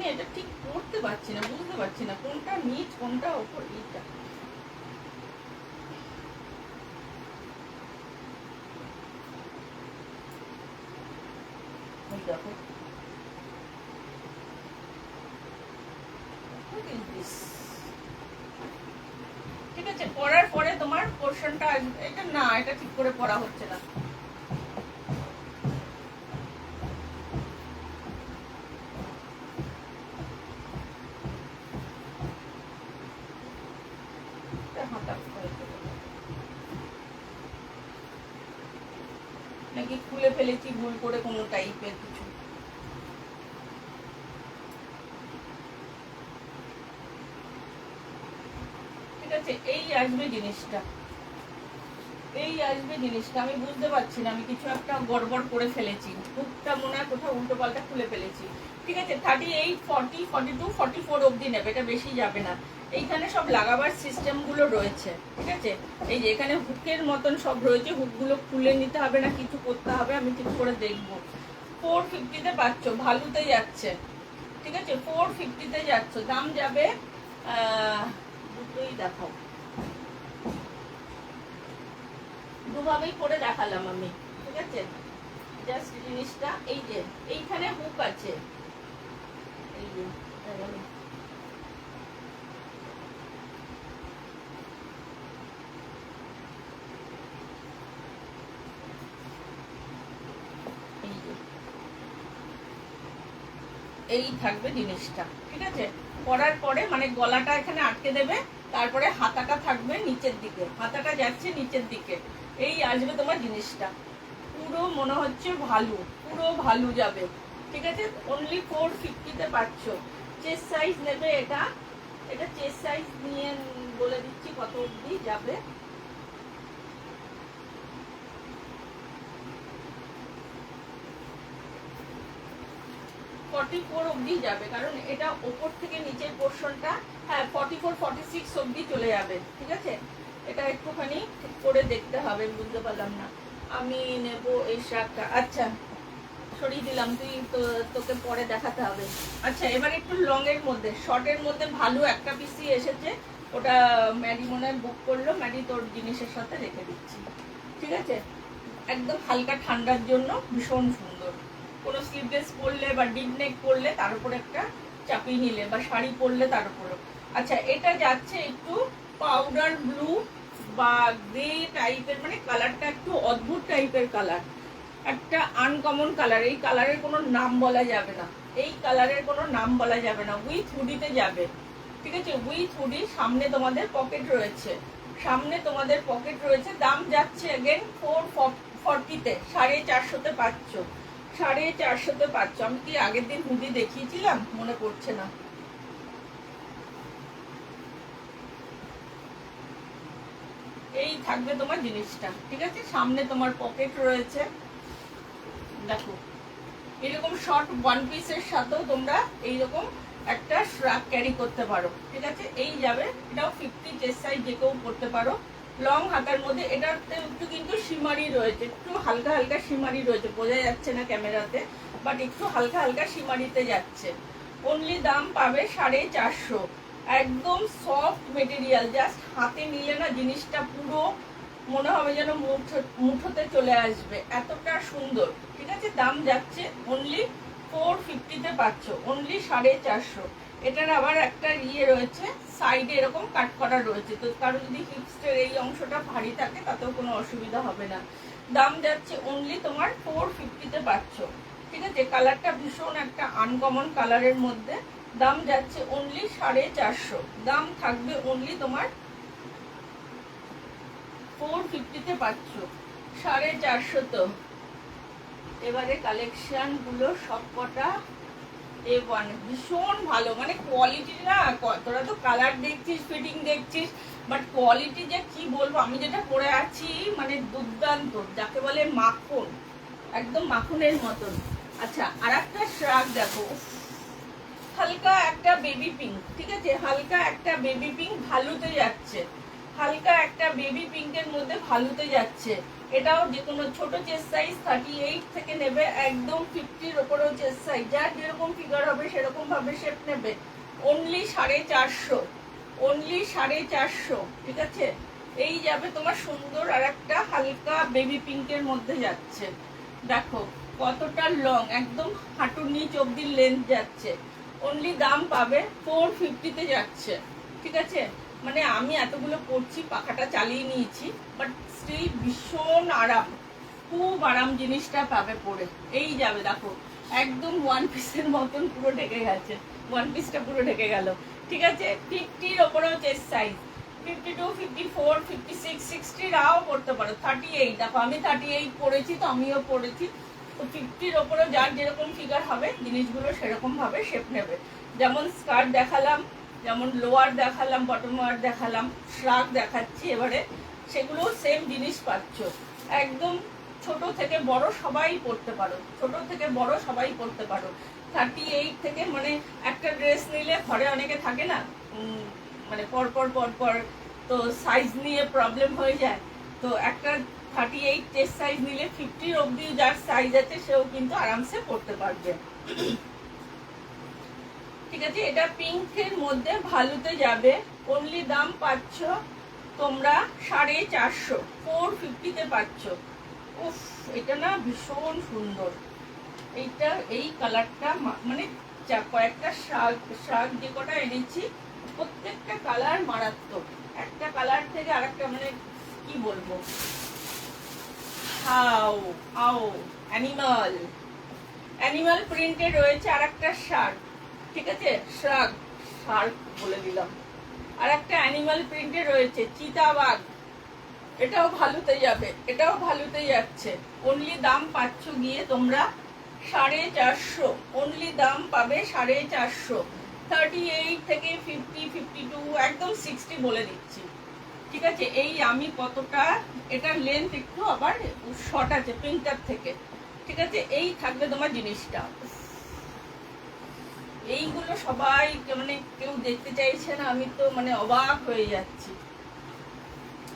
আমি এটা ঠিক করতে পারছি না, বুঝতে পারছি না কোনটা নিচ কোনটা ওপর। এইটা দেখো, ঠিক আছে। পরার পরে তোমার পোর্শনটা এটা না, এটা ঠিক করে পরা হচ্ছে না। নাকি খুলে ফেলেছি ভুল করে কোনো টাইপের কিছু। ঠিক আছে, এই আসবে জিনিসটা, এই আসবে জিনিসটা। আমি বুঝতে পারছি না, আমি কিছু একটা গড়বড় করে ফেলেছি, হুকটা মনে হয় কোথাও উল্টো পাল্টা খুলে ফেলেছি। ঠিক আছে, 38, 40, 42, 44 অবধি নেবে, এটা বেশি যাবে না। এইখানে সব লাগাবার সিস্টেমগুলো রয়েছে। ঠিক আছে, এই যে এখানে হুকের মতন সব রয়েছে, হুকগুলো খুলে নিতে হবে না, কিছু করতে হবে, আমি ঠিক করে দেখবো। 450-তে পাচ্ছ, ভালোতে যাচ্ছে। ঠিক আছে, 450-তে যাচ্ছে, দাম যাবে দুটোই দেখাও, দুভাবেই করে দেখালাম আমি। ঠিক আছে, জাস্ট জিনিসটা এই যে এইখানে হুক আছে, এই যে এই থাকবে জিনিসটা। ঠিক আছে, করার পরে মানে গলাটা এখানে আটকে দেবে, তারপরে হাতাটা থাকবে নিচের দিকে, হাতাটা যাচ্ছে নিচের দিকে, এই আসবে তোমার জিনিসটা। পুরো মনে হচ্ছে ভালো, পুরো ভালো যাবে। ঠিক আছে, অনলি 450-তে পাচ্ছ। চেস্ট সাইজ নেবে এটা, এটা চেস্ট সাইজ নিয়ে বলে দিচ্ছি কত অবধি যাবে। অবধি যাবে, কারণ এটা ওপর থেকে নিচের পোর্শনটা, হ্যাঁ 44, 46 অবধি চলে যাবে। ঠিক আছে, এটা একটুখানি ঠিক করে দেখতে হবে, বুঝতে পারলাম না। আমি নেব এই শার্টটা, আচ্ছা সরিয়ে দিলাম, তুই তো তোকে পরে দেখাতে হবে। আচ্ছা, এবার একটু লং এর মধ্যে, শর্টের মধ্যে ভালো একটা পিসি এসেছে, ওটা ম্যাডি মনে হয় বুক করলো, ম্যাডি তোর জিনিসের সাথে রেখে দিচ্ছি। ঠিক আছে, একদম হালকা ঠান্ডার জন্য ভীষণ সুন্দর। কোনো স্লিভলেস পরলে বা ডিপ নেক পরলে তার উপর একটা চাপিয়ে নিলে, বা শাড়ি পরলে তার উপরও। আচ্ছা, এটা যাচ্ছে একটু পাউডার ব্লু বা গ্রে টাইপের, মানে কালারটা একটু অদ্ভুত টাইপের কালার, একটা আনকমন কালার। এই কালারের কোনো নাম বলা যাবে না, এই কালারের কোনো নাম বলা যাবে না। উইথ হুডিতে যাবে। ঠিক আছে, উইথ হুডি, সামনে তোমাদের পকেট রয়েছে, সামনে তোমাদের পকেট রয়েছে। দাম যাচ্ছে अगेन 440-তে, 450-তে পাচ্ছ, 450-তে পাচ্ছ। আমি কি আগের দিন হুডি দেখিয়েছিলাম মনে পড়ছে না। এই থাকবে তোমার জিনিসটা। ঠিক আছে, সামনে তোমার পকেট রয়েছে, দেখো এরকম শর্ট ওয়ান পিসের সাথেও তোমরা এইরকম একটা শ্রাগ ক্যারি করতে পারো। ঠিক আছে, এই যাবে, এটাও 50 চেস্ট সাইজ যে কেউ করতে পারো। লং হাতার মধ্যে এটাতে একটু কিন্তু শিমারি রয়েছে, একটু হালকা হালকা শিমারি রয়েছে, বোঝা যাচ্ছে না ক্যামেরাতে, বাট একটু হালকা হালকা শিমারিতে যাচ্ছে। অনলি দাম পাবে 450, একদম সফট মেটেরিয়াল, জাস্ট হাতে নিলে না জিনিসটা পুরো মনে হবে যেন মুঠোতে চলে আসবে, এতটা সুন্দর। ঠিক আছে, দাম যাচ্ছে অনলি 450-তে পাচ্ছ, অনলি 450। এটার আবার একটা ইয়ে রয়েছে, সাইডে এরকম কাট করা রয়েছে, তো কারো যদি হিপসের এই অংশটা ভারী থাকে তাতেও কোনো অসুবিধা হবে না। দাম যাচ্ছে অনলি তোমার 450-তে পাচ্ছ। ঠিক আছে, কালারটা ভীষণ একটা আনকমন কালারের মধ্যে, দাম যাচ্ছে অনলি 450। দাম থাকবে অনলি তোমার 450-তে পাচ্ছ, 450 তো। এবারে কালেকশন গুলো সবকটা A1 ভীষণ ভালো, মানে কোয়ালিটি না, তোরা তো কালার দেখছিস, ফিটিং দেখছিস, বাট কোয়ালিটি যে কি বলবো, আমি যেটা পরে আছি মানে দুর্দান্ত, যাকে বলে মাখন, একদম মাখনের মতন। আচ্ছা, আর একটা শ্রাগ দেখো, হালকা একটা বেবি পিঙ্ক। ঠিক আছে, হালকা একটা বেবি পিঙ্ক, ভালোতে যাচ্ছে, হালকা একটা বেবি পিঙ্কের মধ্যে ভালোতে যাচ্ছে। এটাও যে কোনো ছোট চেস্ট সাইজ 38 থেকে নেবে, একদম 50-র ওপরেও চেস্ট সাইজ, যার যেরকম ফিগার হবে সেরকম ভাবে শেপ নেবে। অনলি 450, অনলি 450, ঠিক আছে। এই যাবে তোমার সুন্দর আর একটা হালকা বেবি পিঙ্কের মধ্যে যাচ্ছে, দেখো কতটা লং, একদম হাঁটুর নিচ অব্দি লেন্থ যাচ্ছে। অনলি দাম পাবে 450-তে যাচ্ছে, ঠিক আছে। মানে আমি এতগুলো পরছি, পাখাটা চালিয়ে নিয়েছি, বাট স্টিল ভীষণ আরাম, খুব আরাম জিনিসটা পাবে পরে। এই যাবে দেখো একদম ওয়ান পিসের মতন পুরো ঢেকে গেছে, ওয়ান পিসটা পুরো ঢেকে গেল, ঠিক আছে। 50-র ওপরেও চেস্ট সাইজ, 52, 54, 56, 60 রাও পড়তে পারো। 38 দেখো আমি 38 পরেছি, তো আমিও পরেছি। তো 50-র ওপরেও যার যেরকম ফিগার হবে জিনিসগুলো সেরকম ভাবে শেপ নেবে। যেমন স্কার্ট দেখালাম, যেমন লোয়ার দেখালাম, বটম ওয়ার দেখালাম, শ্রাগ দেখাচ্ছি এবারে, সেগুলো সেম জিনিস পাচ্ছ। একদম ছোট থেকে বড় সবাই পরতে পারো, ছোট থেকে বড় সবাই পরতে পারো। 38 থেকে, মানে একটা ড্রেস নিলে ঘরে অনেকে থাকে না, মানে পরপর পরপর, তো সাইজ নিয়ে প্রবলেম হয়ে যায়। তো একটা 38 চেস্ট সাইজ নিলে 50 অবধি যার সাইজ আছে সেও কিন্তু আরামসে পরতে পারবে, ঠিক আছে। এটা পিঙ্কের মধ্যে ভালোতে যাবে, অনলি দাম পাচ্ছ তোমরা 450, 450-তে পাচ্ছ। উফ, এটা না ভীষণ সুন্দর, এইটা এই কালারটা, মানে কয়েকটা শাক যে কটা এনেছি প্রত্যেকটা কালার মারাত্মক, একটা কালার থেকে আরেকটা, মানে কি বলবো, হাও হাও অ্যানিমাল, অ্যানিমাল প্রিন্টে রয়েছে আর একটা শার্ট, ঠিক আছে, শার্ক বলে দিলাম। আর একটা অ্যানিমাল প্রিন্টে রয়েছে চিতাবাঘ, এটাও ভালোতে যাবে, এটাও ভালোতে যাচ্ছে। অনলি দাম পাচ্ছ গিয়ে তোমরা 450, অনলি দাম পাবে 450। 38 থেকে 50, 52, একদম 60 বলে দিচ্ছি, ঠিক আছে। এই আমি কতটা, এটার লেন্থ একটু আবার শর্ট আছে প্রিন্টার থেকে, ঠিক আছে। এই থাকবে তোমার জিনিসটা, এইগুলো সবাই মানে কেউ দেখতে চাইছে না, আমি তো মানে অবাক হয়ে যাচ্ছি,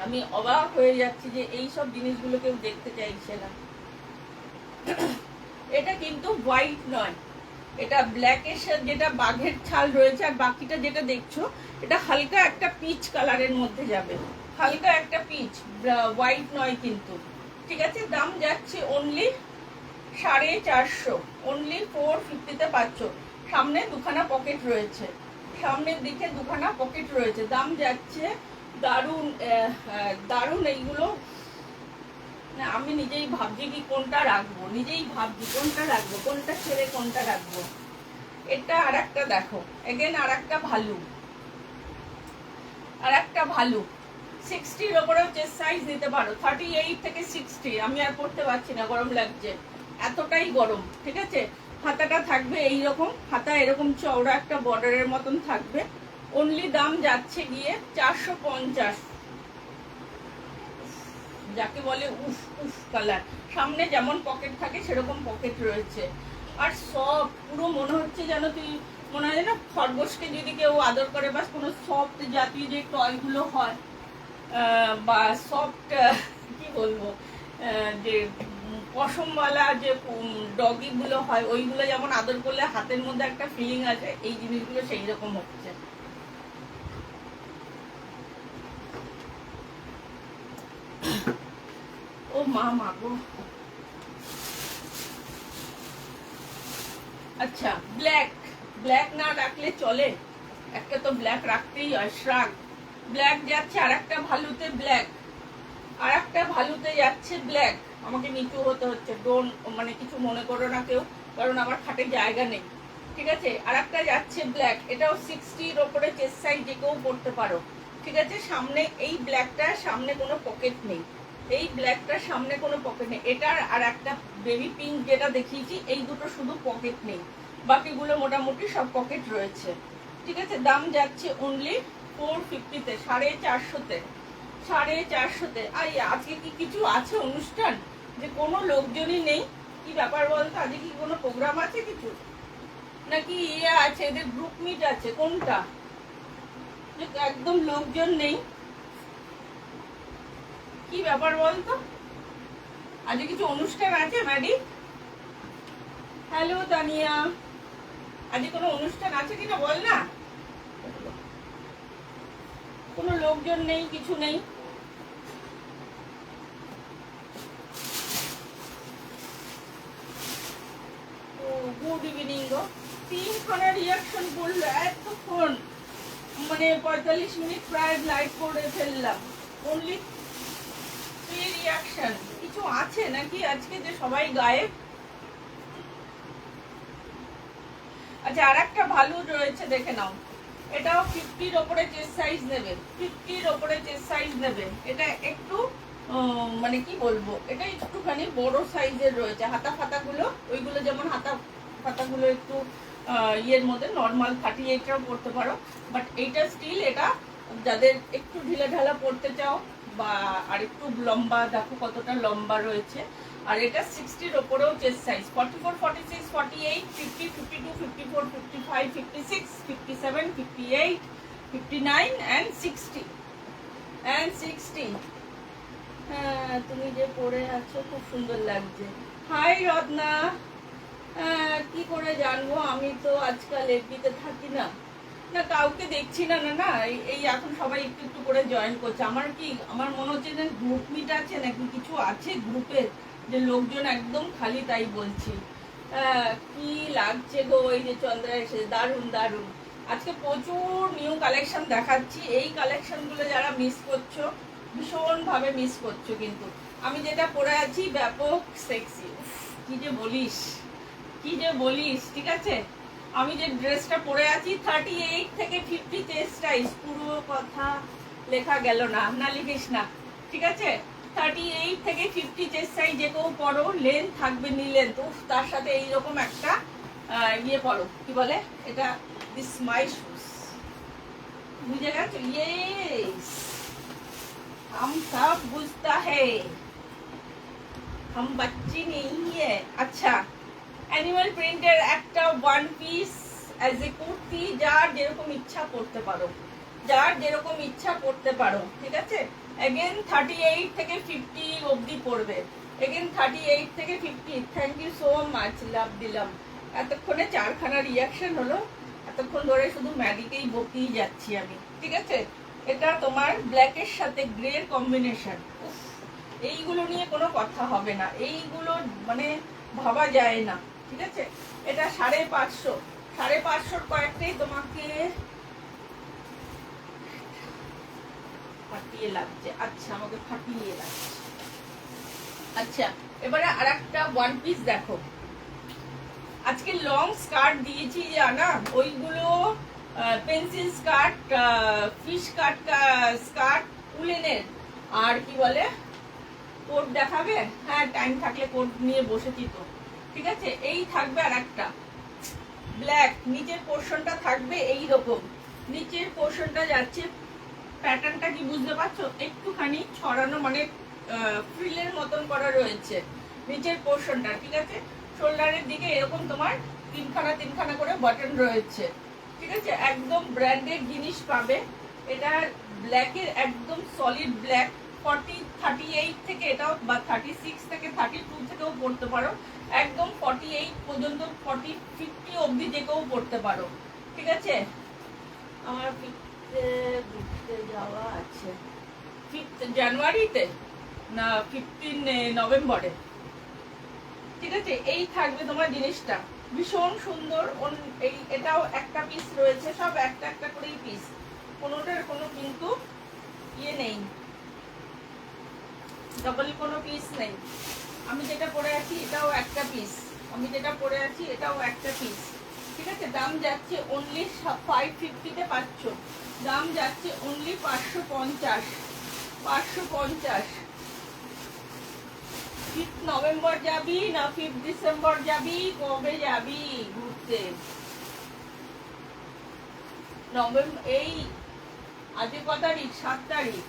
আমি অবাক হয়ে যাচ্ছি যে এই সব জিনিসগুলো কেউ দেখতে চাইছে না। এটা কিন্তু হোয়াইট নয়, এটা ব্ল্যাকের সাথে যেটা বাঘের ছাল রয়েছে, আর বাকিটা যেটা দেখছো এটা হালকা একটা পিচ কালারের মধ্যে যাবে, হালকা একটা পিচ, হোয়াইট নয় কিন্তু, ঠিক আছে। দাম যাচ্ছে অনলি 450, অনলি 450-তে পাচ্ছ। সামনে দুখানা পকেট রয়েছে, সামনের দিকে দুখানা পকেট রয়েছে, দাম যাচ্ছে দারুণ, দারুণ এইগুলো। আমি নিজেই ভাবছি কি কোনটা রাখবো, নিজেই ভাবছি কোনটা রাখবো, কোনটা ছেড়ে কোনটা রাখবো। এটা আর একটা দেখো, এগেন আর একটা ভালু, আর একটা ভালু 60-র ওপরেও চেস্ট সাইজ নিতে পারো। 38 থেকে 60 আমি আর পড়তে পারছি না, গরম লাগছে, এতটাই গরম, ঠিক আছে। হাতাটা থাকবে এইরকম, হাতা এরকম চওড়া একটা বর্ডারের মতন থাকবে। অনলি দাম যাচ্ছে গিয়ে 450, যাকে বলে উফ উফ কালার। সামনে যেমন পকেট থাকে সেরকম পকেট রয়েছে, আর সফট পুরো, মনে হচ্ছে যেন তুই, মনে হয় না খরগোশকে যদি কেউ আদর করে, বা কোনো সফট জাতীয় যে টয়গুলো হয়, বা সফট কি বলবো, যে পশমওয়ালা যে ডগিগুলো হয়, ওইগুলো যেমন আদর করলে হাতের মধ্যে একটা ফিলিং আছে, এই জিনিসগুলো সেই রকম হচ্ছে। ও মা গো। আচ্ছা, ব্ল্যাক, ব্ল্যাক না রাখলে চলে, একটা তো ব্ল্যাক রাখতেই হয়, শ্রাগ ব্ল্যাক যাচ্ছে, আর একটা ভালুতে ব্ল্যাক, আর একটা ভালুতে যাচ্ছে ব্ল্যাক। আমাকে নিচু হতে হচ্ছে, ডোন মানে কিছু মনে করো না কেউ, কারণ আমার খাটে জায়গা নেই, ঠিক আছে। আর একটা যাচ্ছে ব্ল্যাক, এটাও 60-র ওপরে চেস্ট সাইজ যে কেউ পড়তে পারো, ঠিক আছে। সামনে এই ব্ল্যাকটা, সামনে কোনো পকেট নেই, এই ব্ল্যাকটার সামনে কোনো পকেট নেই। এটার আর একটা বেবি পিঙ্ক যেটা দেখিয়েছি, এই দুটো শুধু পকেট নেই, বাকিগুলো মোটামুটি সব পকেট রয়েছে, ঠিক আছে। দাম যাচ্ছে অনলি 450-তে, 450-তে, 450-তে। আর আজকে কি কিছু আছে অনুষ্ঠান, যে কোনো লোকজনই নেই, কি ব্যাপার বলতো, আজকে কি কোনো প্রোগ্রাম আছে কিছু, নাকি ইয়ে আছে, এদের গ্রুপ মিট আছে, কোনটা, যে একদম লোকজন নেই, কি ব্যাপার বলতো। আজকে কিছু অনুষ্ঠান আছে ম্যাডি? হ্যালো তানিয়া, আজকে কোনো অনুষ্ঠান আছে কিনা বল না। কোনো লোকজন নেই, কিছু নেই। গুড ইভিনিং গো। 3খানা রিয়াকশন করলো এতক্ষণ, মানে 45 মিনিট প্রায় লাইভ করে ফেললাম। Only 3 reaction. কিছু আছে নাকি আজকে যে সবাই গায়েব? আচ্ছা, আর একটা ভালো রয়েছে, দেখে নাও। এটাও 50-র ওপরে চেস্ট সাইজ নেবে, 50-র ওপরে চেস্ট সাইজ নেবে। এটা একটু মানে কি বলবো, এটা একটুখানি বড় সাইজের রয়েছে। হাতা ফাতাগুলো ওইগুলো যেমন হাতা ফাতাগুলো একটু ইয়ের মধ্যে নর্মাল 38টাও পড়তে পারো, বাট এইটা স্টিল, এটা যাদের একটু ঢিলা ঢালা পড়তে চাও বা আর একটু লম্বা, দেখো কতটা লম্বা রয়েছে। আর এটা 60-র ওপরেও চেস্ট সাইজ, 44, 46, 48, 50, 52, 54, 55, 56, 57, 58, 59 and 60 and 60। হ্যাঁ, তুমি যে পরে আছো খুব সুন্দর লাগছে। হাই রত্না। কি করে জানবো, আমি তো আজকাল এফবিতে থাকি না, না কাউকে দেখছি না। না না, এই এখন সবাই একটু একটু করে জয়েন করছে। আমার মনে হচ্ছে যে গ্রুপ মিট আছে নাকি কিছু আছে গ্রুপে, যে লোকজন একদম খালি, তাই বলছি। কি লাগছে গো, এই যে চন্দ্রা এসে, দারুণ দারুণ। আজকে প্রচুর নিউ কালেকশন দেখাচ্ছি। এই কালেকশনগুলো যারা মিস করছো, ভীষণ ভাবে মিস করছো। কিন্তু আমি যেটা পরে আছি ব্যাপক সেক্সি, কি যে বলিস, কি যে বলিস। ঠিক আছে, আমি যে ড্রেসটা পরে আছি 38 থেকে 50 চেস্ট সাইজ, পুরো কথা লেখা গেল না, না লিখিস না। ঠিক আছে, 38 থেকে 50 চেস্ট সাইজ যে কেউ পরো, লেন্থ থাকবে নি লেন্থ, তার সাথে এইরকম একটা ইয়ে পরো, কি বলে এটা, দিস মাই শুজ, বুঝে গেছো? ইয়েস, हम सब बुझता है, हम बच्ची नहीं है। अच्छा, অ্যানিমাল প্রিন্টের একটা one piece as a kurti, যার যেরকম ইচ্ছা পড়তে পারো, যার যেরকম ইচ্ছা পড়তে পারো। ঠিক আছে, এগেন 38 থেকে 50 অবধি পড়বে, এগেন 38 থেকে 50। থ্যাংক ইউ সো মাচ, লাভ দিলাম। এতক্ষণে 4খানা রিয়াকশন হলো, এতক্ষণ ধরে শুধু ম্যাডিকেই বকিয়ে যাচ্ছি আমি। ঠিক আছে, এটা তোমার ব্ল্যাকের সাথে গ্রের কম্বিনেশন, এইগুলো নিয়ে কোনো কথা হবে না, এইগুলো মানে ভাবা যায় না। ঠিক আছে, এটা 550, 550 কয়েকটাই তোমাকে ফাটিয়ে লাগছে। আচ্ছা, আমাকে ফাটিয়ে লাগছে। আচ্ছা, এবারে আর একটা ওয়ান পিস দেখো। আজকে লং স্কার্ট দিয়েছি না, ওইগুলো pencil skirt, fish cut skirt, উলেনের। আর কি বলে, কোট দেখাবে? হ্যাঁ, টাইম থাকলে কোট নিয়ে বসেছি তো। ঠিক আছে, এই থাকবে আর একটা ব্ল্যাক, নিচের পোর্শনটা থাকবে এই রকম, নিচের পোর্শনটা যাচ্ছে, প্যাটার্নটা কি বুঝতে পারছো? একটুখানি ছড়ানো, মানে ফ্রিলের মতন করা রয়েছে নিচের পোর্শনটা। ঠিক আছে, শোল্ডারের দিকে এরকম তোমার তিনখানা করে বাটন রয়েছে। ঠিক আছে, একদম ব্র্যান্ডেড জিনিস পাবে। এটা ব্ল্যাকের একদম সলিড ব্ল্যাক, 38 থেকে এটাও, বা 36 থেকে 32 থেকেও পড়তে পারো, একদম 48 পর্যন্ত, 50 অবধি যে কেউ পড়তে পারো। ঠিক আছে, আমার ঘুরতে যাওয়া আছে 5 জানুয়ারিতে না 15 নভেম্বরে। ঠিক আছে, এই থাকবে তোমার জিনিসটা, ভীষণ সুন্দর। এটাও একটা পিস রয়েছে, সব একটা একটা করেই পিস, কোনোটার কোনো কিন্তু ইয়ে নেই, ডবল কোনো পিস নেই। আমি যেটা পরে আছি এটাও একটা পিস, আমি যেটা পরে আছি এটাও একটা পিস। ঠিক আছে, দাম যাচ্ছে অনলি 550-তে পাচ্ছ, দাম যাচ্ছে অনলি 550, 550। 5 নভেম্বর যাবি না 5 ডিসেম্বর যাবি, কবে যাবি ঘুরতে? নভেম্বর, এই আজকে কত তারিখ? 7 তারিখ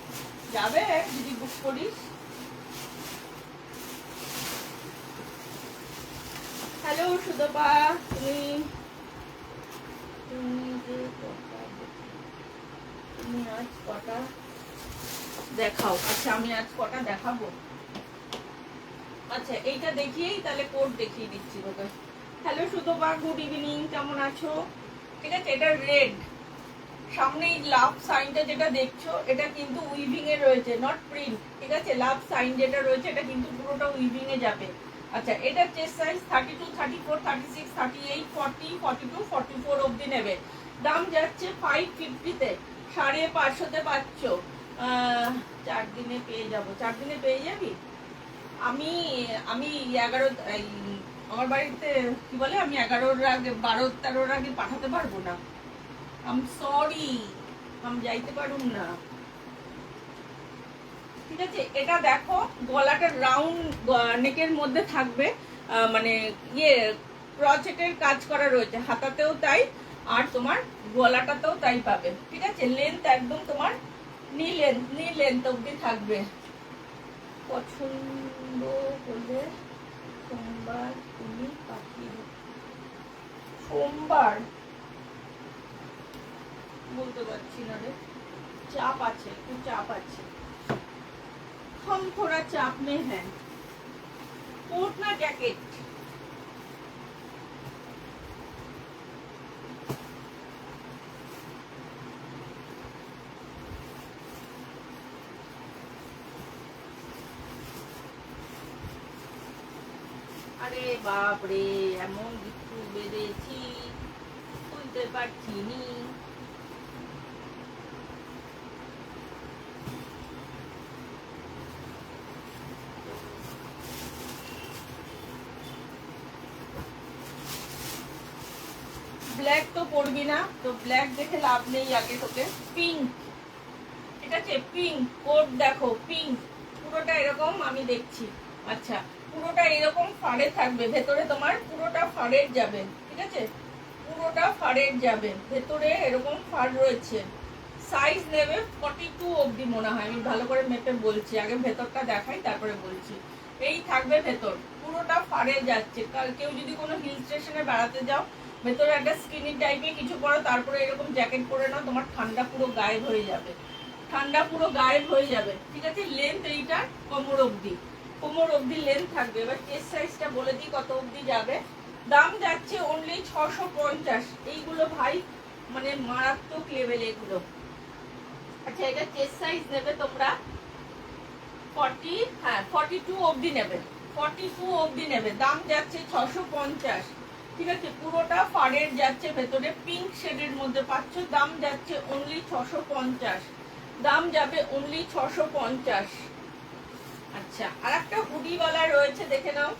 যাবে যদি বুক করিস। হ্যালো সুদপা, তুমি আজ কটা দেখাও? আচ্ছা, আমি আজ কটা দেখাবো, আচ্ছা এইটা দেখিয়েই তাহলে কোড দেখিয়ে দিচ্ছি তোকে। হ্যালো সুতপা, গুড ইভিনিং, কেমন আছো? ঠিক আছে, এটা রেড, সামনে এই লাভ সাইনটা যেটা দেখছো এটা কিন্তু উইভিং এ রয়েছে, নট প্রিন্ট। ঠিক আছে, লাভ সাইন যেটা রয়েছে এটা কিন্তু পুরোটা উইভিং এ যাবে। আচ্ছা, এটা চেস্ট সাইজ 32, 34, 36, 38, 40, 42, 44 অবধি নেবে। দাম যাচ্ছে 550 তে, 550 তে পাচ্ছ। 4 দিনে পেয়ে যাবো। 4 দিনে পেয়ে যাবি। আমি আমি 11 আমার বাড়িতে কি বলে, আমি 11-র আগে 12-13-র আগে পাঠাতে পারবো না। আম সরি, আমি যাইতে পারুম না। ঠিক আছে, এটা দেখো গলাটা রাউন্ড নেকের মধ্যে থাকবে, মানে ইয়ে ক্রচেটের কাজ করা রয়েছে, হাতাতেও তাই আর তোমার গলাটাতেও তাই পাবে। ঠিক আছে, লেন্থ একদম তোমার নি লেন্থ অবধি থাকবে। পছন্দ করলে সোমবার তুমি পাঠিয়ে দিও। সোমবার বলতে পারছি না রে, চাপ আছে, একটু চাप আছে, हम थोड़ा चाप में हैं। कोट ना जैकेट, আরে বাপ রে, এমন একটু বেড়েছি তুলতে পারছি নি। ব্ল্যাক তো পরবি না, তো ব্ল্যাক দেখে লাভ নেই। আগে তোকে পিঙ্ক, ঠিক আছে, পিঙ্ক কোট দেখো, পিঙ্ক পুরোটা এরকম আমি দেখছি। আচ্ছা, পুরোটা এরকম ফাড়ে থাকবে, ভেতরে তোমার পুরোটা ফাড়ের যাবে। ঠিক আছে, পুরোটা ফাড়ের যাবে, ভেতরে এরকম ফাড় রয়েছে। সাইজ নেবে 42 অবধি মনে হয়, আমি ভালো করে মেপে বলছি, আগে ভেতরটা দেখাই তারপরে বলছি। এই থাকবে ভেতর, পুরোটা ফাড়ে যাচ্ছে। কেউ যদি কোনো হিল স্টেশনে বেড়াতে যাও, ভেতরে একটা স্কিনি টাইপের কিছু পরো, তারপরে এরকম জ্যাকেট পরে নাও, তোমার ঠান্ডা পুরো গায়েব হয়ে যাবে, ঠান্ডা পুরো গায়েব হয়ে যাবে। ঠিক আছে, লেন্থ এইটা কোমর অবধি, কোমর অবধি লেন্থ থাকবে। এবার চেস্ট সাইজটা বলে দিই কত অবধি যাবে। দাম যাচ্ছে অনলি 650। এইগুলো ভাই মানে মারাত্মক লেভেল এগুলো। আচ্ছা, এটা চেস্ট সাইজ নেবে তোমরা 42 অবধি নেবে, 42 অবধি নেবে। দাম যাচ্ছে 650। ঠিক আছে, পুরোটা ফাড়ের যাচ্ছে, ভেতরে পিঙ্ক শেডের মধ্যে পাচ্ছ। দাম যাচ্ছে অনলি 650, দাম যাবে অনলি 650। আচ্ছা, আর একটা হুডিওয়ালা রয়েছে, দেখে নাও।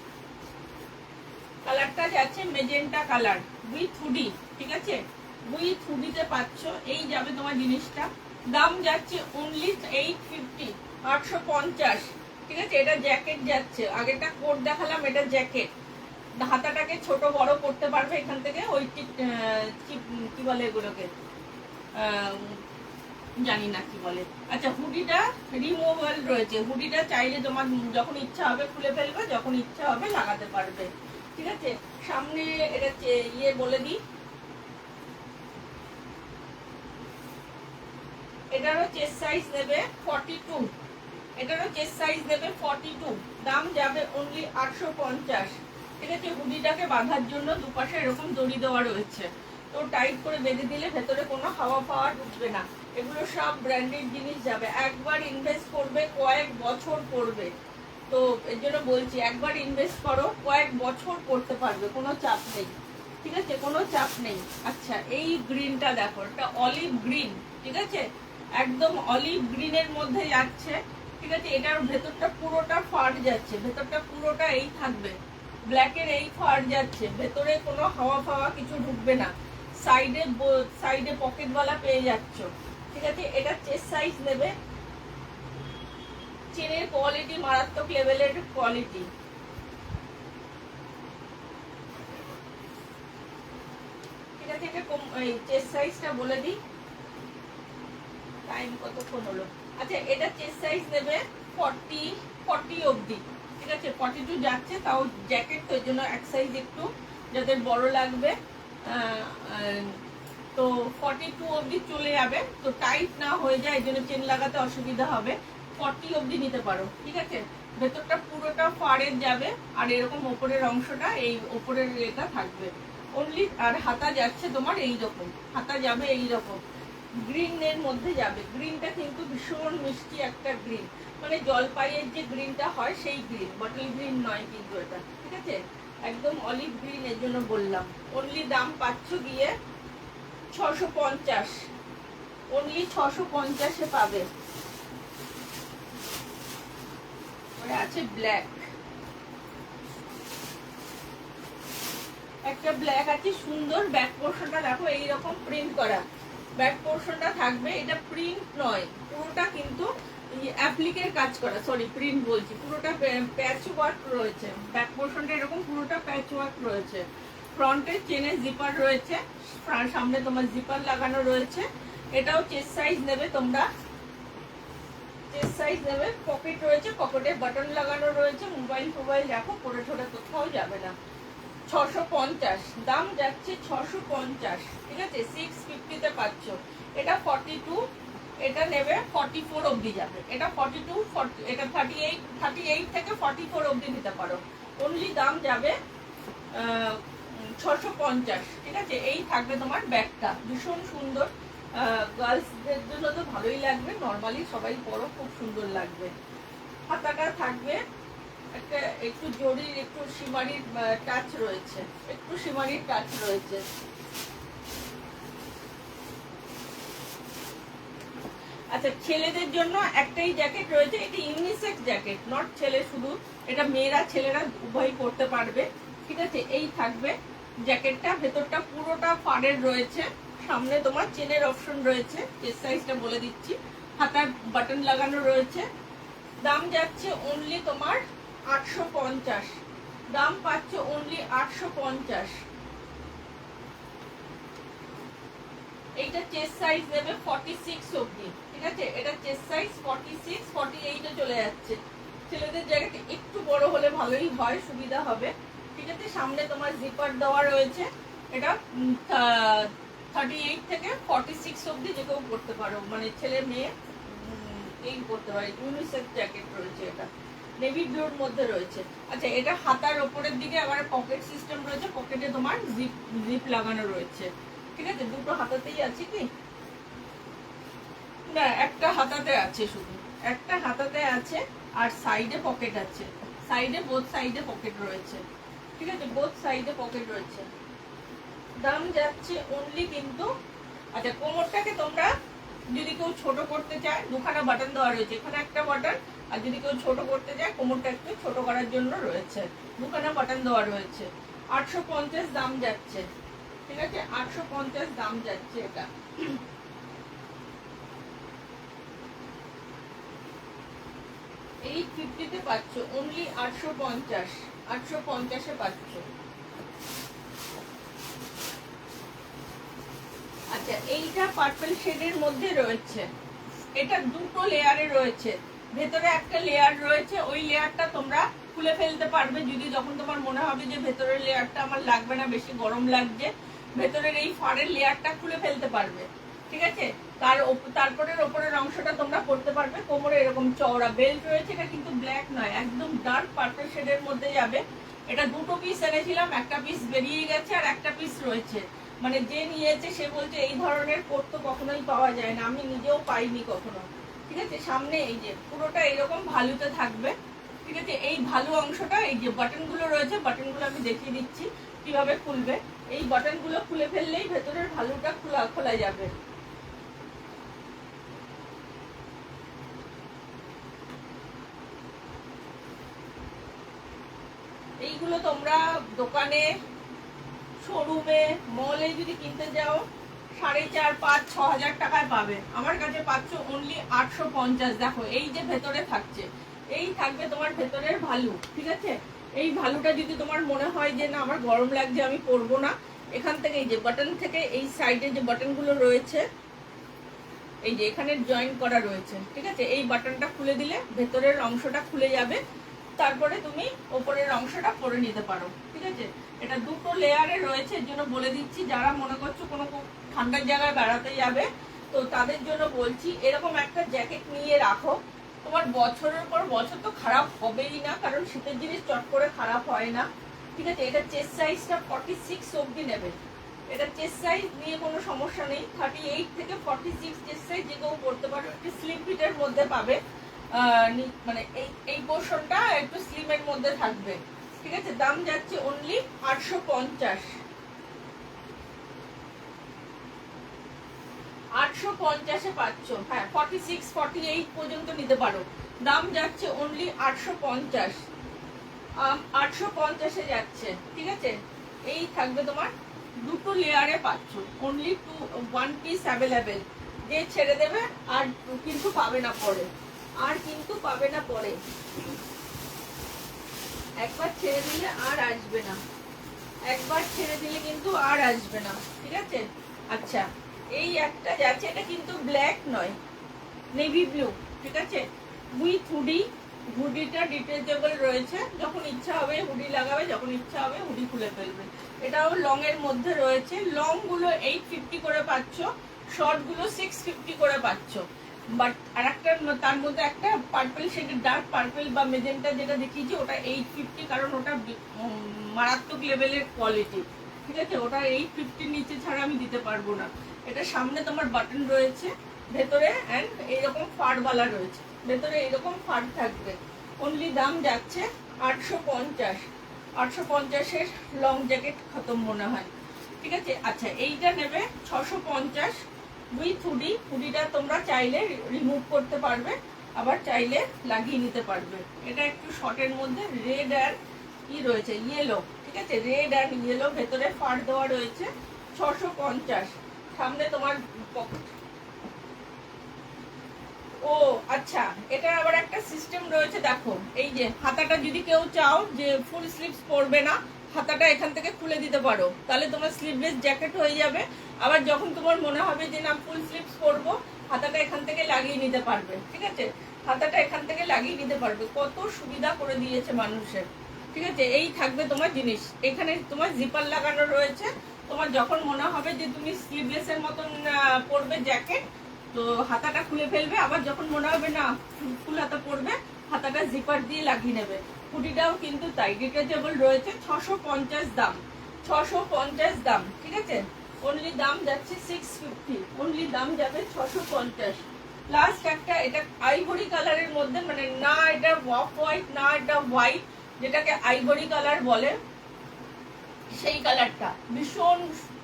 কালারটা যাচ্ছে মেজেন্টা কালার উইথ হুডি। ঠিক আছে, উইথ হুডিতে পাচ্ছ, এই যাবে তোমার জিনিসটা। দাম যাচ্ছে অনলি 850, 850। ঠিক আছে, এটা জ্যাকেট যাচ্ছে, আগেটা কোট দেখালাম, এটা জ্যাকেট। হাতাটাকে ছোট বড় করতে পারবে এখান থেকে, ওই কি বলে এগুলোকে, জানি না কি বলে। আচ্ছা, হুডিটা রিমুভাল রয়েছে, হুডিটা চাইলে তোমার যখন ইচ্ছা হবে খুলে ফেলবে, যখন ইচ্ছা হবে লাগাতে পারবে। ঠিক আছে, সামনে এটা ইয়ে বলে দিই, এটারও চেস্ট সাইজ নেবে 42, এটারও চেস্ট সাইজ নেবে 42। দাম যাবে অনলি 850। ঠিক আছে, হুডিটাকে বাঁধার জন্য দুপাশে এরকম দড়ি দেওয়া রয়েছে, তো টাইট করে বেঁধে দিলে ভেতরে কোনো হাওয়া ফাওয়া ঢুকবে না। এগুলো সব ব্র্যান্ডেড জিনিস যাবে, একবার ইনভেস্ট করবে কয়েক বছর পড়বে। তো এর জন্য বলছি, একবার ইনভেস্ট করো, কয়েক বছর করতে পারবে, কোনো চাপ নেই। ঠিক আছে, কোনো চাপ নেই। আচ্ছা, এই গ্রিনটা দেখো, এটা অলিভ গ্রিন। ঠিক আছে, একদম অলিভ গ্রিনের মধ্যে যাচ্ছে। ঠিক আছে, এটার ভেতরটা পুরোটা ফাট যাচ্ছে, ভেতরটা পুরোটা এই থাকবে, ব্ল্যাকের এই ফাট যাচ্ছে, ভেতরে কোনো হাওয়া ফাওয়া কিছু ঢুকবে না। সাইডে সাইডে পকেটওয়ালা পেয়ে যাচ্ছ। ঠিক আছে, এটা চেস্ট সাইজ নেবে, চেনের কোয়ালিটি মারাত্মক লেভেলের কোয়ালিটি। ঠিক আছে, এটা চেস্ট সাইজটা বলে দিই, টাইম কতক্ষণ হলো। আচ্ছা, এটা চেস্ট সাইজ নেবে 40 অবধি। ঠিক আছে, 42 যাচ্ছে, তাও জ্যাকেট তো, এর জন্য এক সাইজ একটু যাদের বড় লাগবে, তো 42 অবধি চলে যাবে। তো টাইট না হয়ে যায়, এই জন্য চেন লাগাতে অসুবিধা হবে, 40 অবধি নিতে পারো। ঠিক আছে, ভেতরটা পুরোটা ফাড়ের যাবে, আর এরকম ওপরের অংশটা এই ওপরের এটা থাকবে অনলি। আর হাতা যাচ্ছে তোমার এই রকম, হাতা যাবে এই রকম গ্রিনের মধ্যে যাবে। গ্রিনটা কিন্তু ভীষণ মিষ্টি একটা গ্রিন, মানে জলপাইয়ের যে গ্রিনটা হয় সেই গ্রিন, বটল গ্রিন নয় কিন্তু এটা, ঠিক আছে, একদম অলিভ গ্রিন, এর জন্য বললাম। অনলি দাম পাচ্ছ গিয়ে 650, অনলি 650-এ পাবে। আছে ব্ল্যাক, একটা ব্ল্যাক আছে সুন্দর। ব্যাক পোর্শনটা দেখো এইরকম প্রিন্ট করা ব্যাক পোর্শনটা থাকবে। এটা প্রিন্ট নয়, পুরোটা কিন্তু অ্যাপ্লিকের কাজ করা, সরি প্রিন্ট বলছি, পুরোটা প্যাচ ওয়ার্ক রয়েছে। ব্যাক পোর্শনটা এরকম পুরোটা প্যাচ ওয়ার্ক রয়েছে। ফ্রন্টে চেনে জিপার রয়েছে, সামনে তোমার জিপার লাগানো রয়েছে। এটাও চেস্ট সাইজ নেবে তোমরা, চেস্ট সাইজ নেবে। পকেট রয়েছে, পকেটে বাটন লাগানো রয়েছে। মোবাইল ফোবাইল রাখো, পরে ঠোরে কোথাও যাবে না। 650 দাম যাচ্ছে, 650, ঠিক আছে। 650-তে পাচ্ছ। এটা 42, এটা নেবে 44 অবধি যাবে। এটা 42, 40, এটা 38 থেকে 44 অবধি নিতে পারো। অনলি দাম যাবে 650, ঠিক আছে। এই থাকবে তোমার ব্যাগটা, ভীষণ সুন্দর। গার্লসদের জন্য তো ভালোই লাগবে, নর্মালি সবাই পরো, খুব সুন্দর লাগবে। হাতাটা থাকবে একটা একটু জরির, একটু সীমারির টাচ রয়েছে, একটু সীমারির টাচ রয়েছে। আচ্ছা, ছেলেদের জন্য একটাই জ্যাকেট রয়েছে, এটা ইউনিসেক্স জ্যাকেট, নট ছেলে শুধু, এটা মেয়েরা ছেলেরা উভয়ই পরতে পারবে, ঠিক আছে। এই থাকবে জ্যাকেটটা, ভেতরটা পুরোটা ফাড়ের রয়েছে। সামনে তোমার চেনের অপশন রয়েছে, চেস্ট সাইজটা বলে দিচ্ছি। হাতার বাটন লাগানো রয়েছে। দাম যাচ্ছে অনলি তোমার 850, দাম পাচ্ছ অনলি 850। এইটা চেস্ট সাইজ নেবে 46 অবধি, ঠিক আছে। এটা চেস্ট সাইজ 46, 48-এ চলে যাচ্ছে। ছেলেদের জায়গাটা একটু বড় হলে ভালোই হয়, সুবিধা হবে, ঠিক আছে। সামনে তোমার জিপার দেওয়া রয়েছে। এটা 38 থেকে 46 অবধি যে কেউ পড়তে পারো, মানে ছেলে মেয়ে এই করতে পারে। ইউনিসেক্স জ্যাকেট রয়েছে, এটা নেভি ব্লুর মধ্যে রয়েছে। আচ্ছা, এটা হাতার ওপরের দিকে আবার পকেট সিস্টেম রয়েছে, পকেটে তোমার জিপ লাগানো রয়েছে, ঠিক আছে। দুটো হাতাতেই আছে কি না, একটা হাতাতে আছে, শুধু একটা হাতাতে আছে। আর সাইডে পকেট আছে, সাইডে বোথ সাইডে পকেট রয়েছে, ঠিক আছে, বোথ সাইডে পকেট রয়েছে। দাম যাচ্ছে অনলি কিন্তু, আচ্ছা কোমরটাকে তোমরা যদি কেউ ছোট করতে চায়, দুখানা বাটন দেওয়া রয়েছে, এখানে একটা বাটন, আর যদি কেউ ছোট করতে চায় কোমরটা একটু ছোট করার জন্য রয়েছে, দুখানা বাটন দেওয়া রয়েছে। 850 দাম যাচ্ছে, ঠিক আছে, 850 দাম যাচ্ছে। এটা এই 50-তে পাচ্ছ, অনলি 850, 850-এ পাচ্ছ। আচ্ছা, এইটা পার্পল শেডের মধ্যে রয়েছে। এটা দুটো লেয়ারে রয়েছে, ভেতরে একটা লেয়ার রয়েছে। ওই লেয়ারটা তোমরা খুলে ফেলতে পারবে যদি, যখন তোমার মনে হবে যে ভেতরের লেয়ারটা আমার লাগবে না, বেশি গরম লাগছে, ভেতরের এই ফাড়ের লেয়ারটা খুলে ফেলতে পারবে, ঠিক আছে। তারপরের ওপরের অংশটা তোমরা পরতে পারবে। কোমরে এরকম চওড়া বেল্ট রয়েছে। এটা কিন্তু ব্ল্যাক নয়, একদম ডার্ক পার্পল শেডের মধ্যে যাবে। এটা দুটো পিস এনেছিলাম, একটা পিস বেরিয়ে গেছে আর একটা পিস রয়েছে। মানে যে নিয়েছে সে বলছে এই ধরনের কোট তো কখনোই পাওয়া যায় না, আমি নিজেও পাইনি কখনো, ঠিক আছে। সামনে এই যে পুরোটা এরকম ভালুতে থাকবে, ঠিক আছে। এই ভালু অংশটা, এই যে বাটনগুলো রয়েছে, বাটনগুলো আমি দেখিয়ে দিচ্ছি কিভাবে খুলবে। এই বাটনগুলো খুলে ফেললেই ভেতরের ভালুটা খোলা যাবে। এইগুলো তোমরা দোকানে, শোরুমে, মলে যদি কিনতে যাও 4,500, 5,000, 6,000 টাকায় পাবে। আমার কাছে পাচ্ছ অনলি 850। দেখো এই যে ভেতরে থাকছে, এই থাকবে তোমার ভেতরের ভালু, ঠিক আছে। এই ভালুটা যদি তোমার মনে হয় যে না আমার গরম লাগছে, আমি পরবো না, এখান থেকে এই যে বাটন থেকে এই সাইডে যে বাটনগুলো রয়েছে, এই যে এখানে জয়েন করা রয়েছে, ঠিক আছে। এই বাটনটা খুলে দিলে ভেতরের অংশটা খুলে যাবে, তারপরে তুমি ওপরের অংশটা পরে নিতে পারো, ঠিক আছে। এটা দুটো লেয়ারে রয়েছে, এর জন্য বলে দিচ্ছি, যারা মনে করছো কোনো ঠান্ডার জায়গায় বেড়াতে যাবে তো তাদের জন্য বলছি, এরকম একটা জ্যাকেট নিয়ে রাখো, তোমার বছরের পর বছর তো খারাপ হবেই না, কারণ শীতের জিনিস চট করে খারাপ হয় না। ঠিক আছে, এটা চেস্ট সাইজটা 46 অবধি নেবে। এটা চেস্ট সাইজ নিয়ে কোনো সমস্যা নেই, 38 থেকে 46 চেস্ট সাইজ যে কেউ পড়তে পারো। একটু স্লিম ফিটের মধ্যে পাবে, মানে এই পোর্শনটা একটু স্লিমের মধ্যে থাকবে। ঠিক আছে, দাম যাচ্ছে অনলি 850। 850-এ পাচ্ছ। হ্যাঁ, 46 48 পর্যন্ত নিতে পারো। দাম যাচ্ছে অনলি 850। 850-এ যাচ্ছে। ঠিক আছে, এই থাকবে তোমার, দুটো লেয়ারে পাচ্ছ, অনলি 1 পিস অ্যাভেলেবেল। যে ছেড়ে দেবে আর কিন্তু পাবে না পরে, আর কিন্তু পাবে না পরে। একবার ছেড়ে দিলে আর আসবে না, একবার ছেড়ে দিলে কিন্তু আর আসবে না। ঠিক আছে, আচ্ছা এই একটা যাচ্ছে, এটা কিন্তু ব্ল্যাক নয়, নেভি ব্লু। ঠিক আছে, উইথ হুডি। হুডিটা ডিটেচেবল রয়েছে, যখন ইচ্ছা হবে হুডি লাগাবে, যখন ইচ্ছা হবে হুডি খুলে ফেলবে। এটাও লং এর মধ্যে রয়েছে। লং গুলো 850 করে পাচ্ছ, শর্ট গুলো 650 করে পাচ্ছ। বাট আর একটা তার মধ্যে একটা পার্পল শেডের, ডার্ক পার্পল বা মেজেন্টা যেটা দেখিয়েছি, ওটা 850, কারণ ওটা মারাত্মক লেভেলের কোয়ালিটি। ঠিক আছে, ওটা 850 নিচে ছাড়া আমি দিতে পারবো না। এটা সামনে তোমার বাটন রয়েছে, ভেতরে অ্যান্ড এইরকম ফাড়ওয়ালা রয়েছে, ভেতরে এইরকম ফাড় থাকবে। অনলি দাম যাচ্ছে 850। 850-এর লং জ্যাকেট খতম মনে হয়। ঠিক আছে, আচ্ছা এইটা নেবে 650 উইথ হুডি। হুডিটা তোমরা চাইলে রিমুভ করতে পারবে, আবার চাইলে লাগিয়ে নিতে পারবে। এটা একটু শর্টের মধ্যে রেড আর কি রয়েছে, ইয়েলো। ঠিক আছে, রেড আর ইয়েলো, ভেতরে ফাড় দেওয়া রয়েছে। 650। সামনে তোমার পকেট। ও আচ্ছা, এটা আবার একটা সিস্টেম রয়েছে, দেখো এই যে হাতাটা যদি কেউ চাও যে ফুল স্লিভস পরবে না, হাতাটা এখান থেকে খুলে দিতে পারো, তাহলে তোমার স্লিভলেস জ্যাকেট হয়ে যাবে। আবার যখন তোমার মনে হবে যে না ফুল স্লিভস পরবো, হাতাটা এখান থেকে লাগিয়ে নিতে পারবে। ঠিক আছে, হাতাটা এখান থেকে লাগিয়ে নিতে পারবে। কত সুবিধা করে দিয়েছে মানুষের। ঠিক আছে, এই থাকবে তোমার জিনিস। এখানে তোমার জিপার লাগানো রয়েছে, তোমার যখন মনে হবে যে তুমি স্লিভলেসের মতন পরবে জ্যাকেট, তো হাতাটা খুলে ফেলবে। আবার যখন মনে হবে না ফুল হাতা পরবে, হাতাটা জিপার দিয়ে লাগিয়ে নেবে। হুডিটাও কিন্তু তাই, ডিটেচেবল রয়েছে। 650 দাম, 650 দাম। ঠিক আছে, অনলি দাম যাচ্ছে 650, অনলি দাম যাবে 650। লাস্ট একটা, এটা আইভরি কালারের মধ্যে, মানে না এটা অফ হোয়াইট না এটা হোয়াইট, যেটাকে আইভরি কালার বলে, সেই কালারটা ভীষণ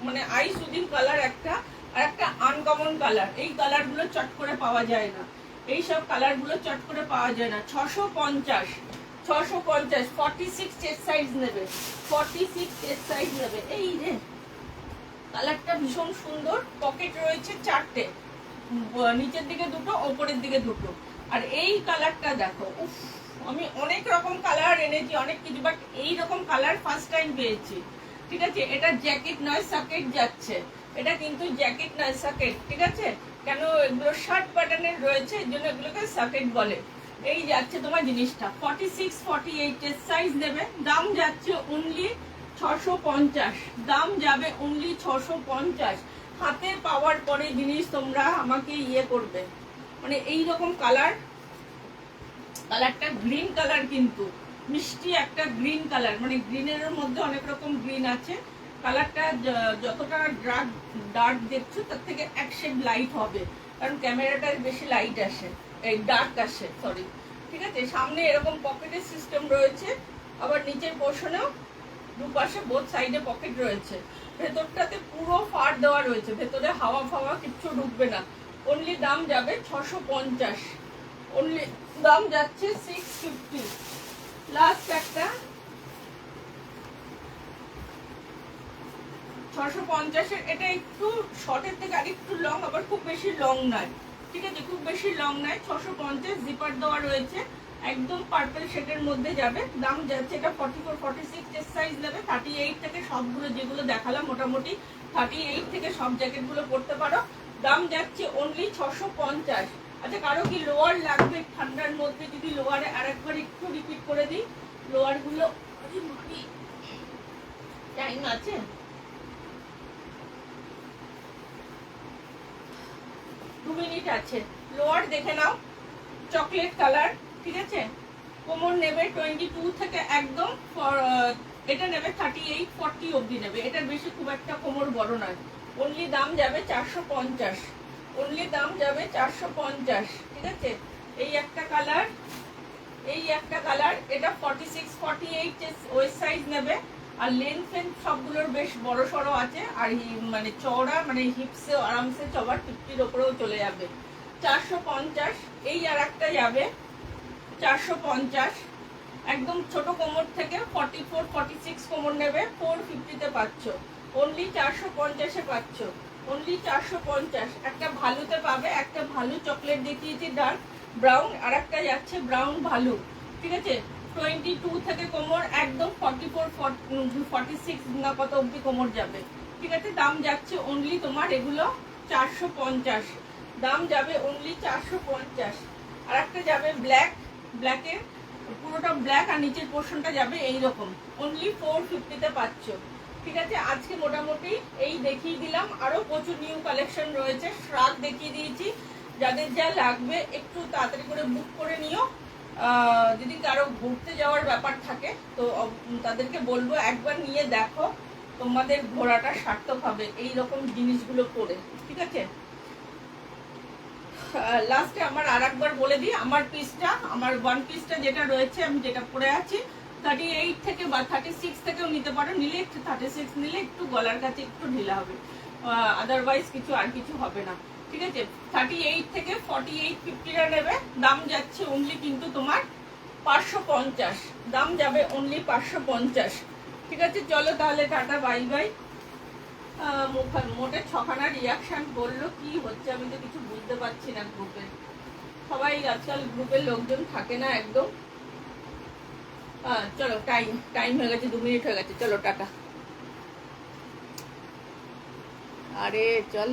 মানে আই সুদিং কালার একটা, আর একটা আনকমন কালার। এই কালার গুলো চট করে পাওয়া যায় না, এই সব কালার গুলো চট করে পাওয়া যায় না। 650, 650। 46 চেস্ট সাইজ নেবে, 46 চেস্ট সাইজ নেবে। এই যে কালারটা ভীষণ সুন্দর, পকেট রয়েছে 4টে, নিচের দিকে দুটো, ওপরের দিকে দুটো। আর এই কালারটা দেখো, উফ, আমি অনেক রকম কালার এনেছি, অনেক কিছু, বাট এইরকম কালার ফার্স্ট টাইম পেয়েছি। ঠিক আছে, এটা জ্যাকেট নয় সকেট যাচ্ছে, এটা কিন্তু জ্যাকেট নয় সকেট। ঠিক আছে, কেন এগুলো শার্ট প্যাটার্নের রয়েছে, এর জন্য এগুলোকে সকেট বলে। এই যাচ্ছে তোমার জিনিসটা 46 48 এর সাইজ নেবে। দাম যাচ্ছে অনলি 650, দাম যাবে অনলি 650। হাতে পাওয়ার পরে জিনিস তোমরা আমাকে ইয়ে করবে, মানে এইরকম কালার, কালারটা গ্রিন কালার, কিন্তু মিষ্টি একটা গ্রিন কালার, মানে গ্রিনের মধ্যে অনেক রকম গ্রিন আছে। কালারটা যতটা ডার্ক দেখছো তার থেকে এক শেড লাইট হবে, কারণ ক্যামেরাটায় বেশি লাইট আসে, এই ডার্ক আসে, সরি। ঠিক আছে, সামনে এরকম পকেটের সিস্টেম রয়েছে, আবার নিচের পোর্শনেও দুপাশে বোথ সাইডে পকেট রয়েছে। ভেতরটাতে পুরো ফাড় দেওয়া রয়েছে, ভেতরে হাওয়া ফাওয়া কিচ্ছু ঢুকবে না। অনলি দাম যাবে 650, অনলি দাম যাচ্ছে 650। লাস্ট একটা 650-এর, এটা একটু শর্টের থেকে আর একটু লং, আবার খুব বেশি লং নয়। ঠিক আছে, খুব বেশি লং নয়। 650, জিপার দেওয়া রয়েছে, একদম পার্পল শেডের মধ্যে যাবে। দাম যাচ্ছে, এটা 44 46 চেস্ট সাইজ নেবে। 38 থেকে সবগুলো যেগুলো দেখালাম মোটামুটি 38 থেকে সব জ্যাকেটগুলো পরতে পারো। দাম যাচ্ছে অনলি 650। আচ্ছা, কারো কি লোয়ার লাগবে ঠান্ডার মধ্যে? যদি লোয়ারে আরেকবার একটু রিপিট করে দিই, লোয়ার গুলো টাইম আছে? দু মিনিট আছে। লোয়ার দেখে নাও, চকলেট কালার, ঠিক আছে। কোমর নেবে 22 থেকে একদম এটা নেবে 38 40 অবধি নেবে, এটার বেশি খুব একটা কোমর বড় নয়। অনলি দাম যাবে 450, অনলি দাম যাবে 450, ঠিক আছে। এই একটা কালার, এই একটা কালার, এটা 46 48 ওয়েস্ট সাইজ নেবে। আর লেন্থ সবগুলোর বেশ বড় সড়ো আছে, আর মানে চওড়া, মানে হিপসে আরামসে সবার 50-র ওপরেও চলে যাবে। 450। এই আর একটা যাবে 450, একদম ছোট কোমর থেকে 44 46 কোমর নেবে, 450-তে পাচ্ছ। অনলি 450-এ পাচ্ছ, অনলি 450। একটা ভালুতে পাবে, একটা ভালু চকলেট দেখিয়েছি ডার্ক ব্রাউন, আর একটা যাচ্ছে ব্রাউন ভালু, ঠিক আছে। 22 থেকে কোমর একদম 44 46 না কত অবধি কোমর যাবে, ঠিক আছে। দাম যাচ্ছে অনলি তোমার এগুলো 450, দাম যাবে অনলি 450। আর একটা যাবে ব্ল্যাক, ব্ল্যাকের পুরোটা ব্ল্যাক আর নিচের পোর্শনটা যাবে এইরকম, অনলি 450-তে পাচ্ছ, ঠিক আছে। আজকে মোটামুটি এই দেখিয়ে দিলাম, আরো প্রচুর নিউ কালেকশন রয়েছে, শ্রাগ দেখিয়ে দিয়েছি। যাদের যা লাগবে একটু তাড়াতাড়ি করে বুক করে নিও। যদি কারো ঘুরতে যাওয়ার ব্যাপার থাকে তো তাদেরকে বলবো একবার নিয়ে দেখো, তোমাদের ঘোরাটা সার্থক হবে এইরকম জিনিসগুলো করে, ঠিক আছে। লাস্টে আমার আর একবার বলে দিই, আমার পিসটা, আমার ওয়ান পিসটা যেটা রয়েছে, আমি যেটা পরে আছি 38 থেকে বা 36 থেকেও নিতে পারো, নিলে একটু 36 নিলে একটু গলার কাছে একটু ঢিলা হবে, আদারওয়াইজ কিছু আর কিছু হবে না, ঠিক আছে। 38 থেকে 48 50-টা নেবে, দাম যাচ্ছে অনলি কিন্তু তোমার 550, দাম যাবে অনলি 550, ঠিক আছে। চলো তাহলে টাটা, বাই বাই। মোটে 6খানা রিয়াকশন করলো, কি হচ্ছে আমি তো কিছু বুঝতে পারছি না। গ্রুপে সবাই আজকাল গ্রুপের লোকজন থাকে না একদম। চলো, টাইম হয়ে গেছে, 2 মিনিট হয়ে গেছে, চলো টাটা। আরে চল।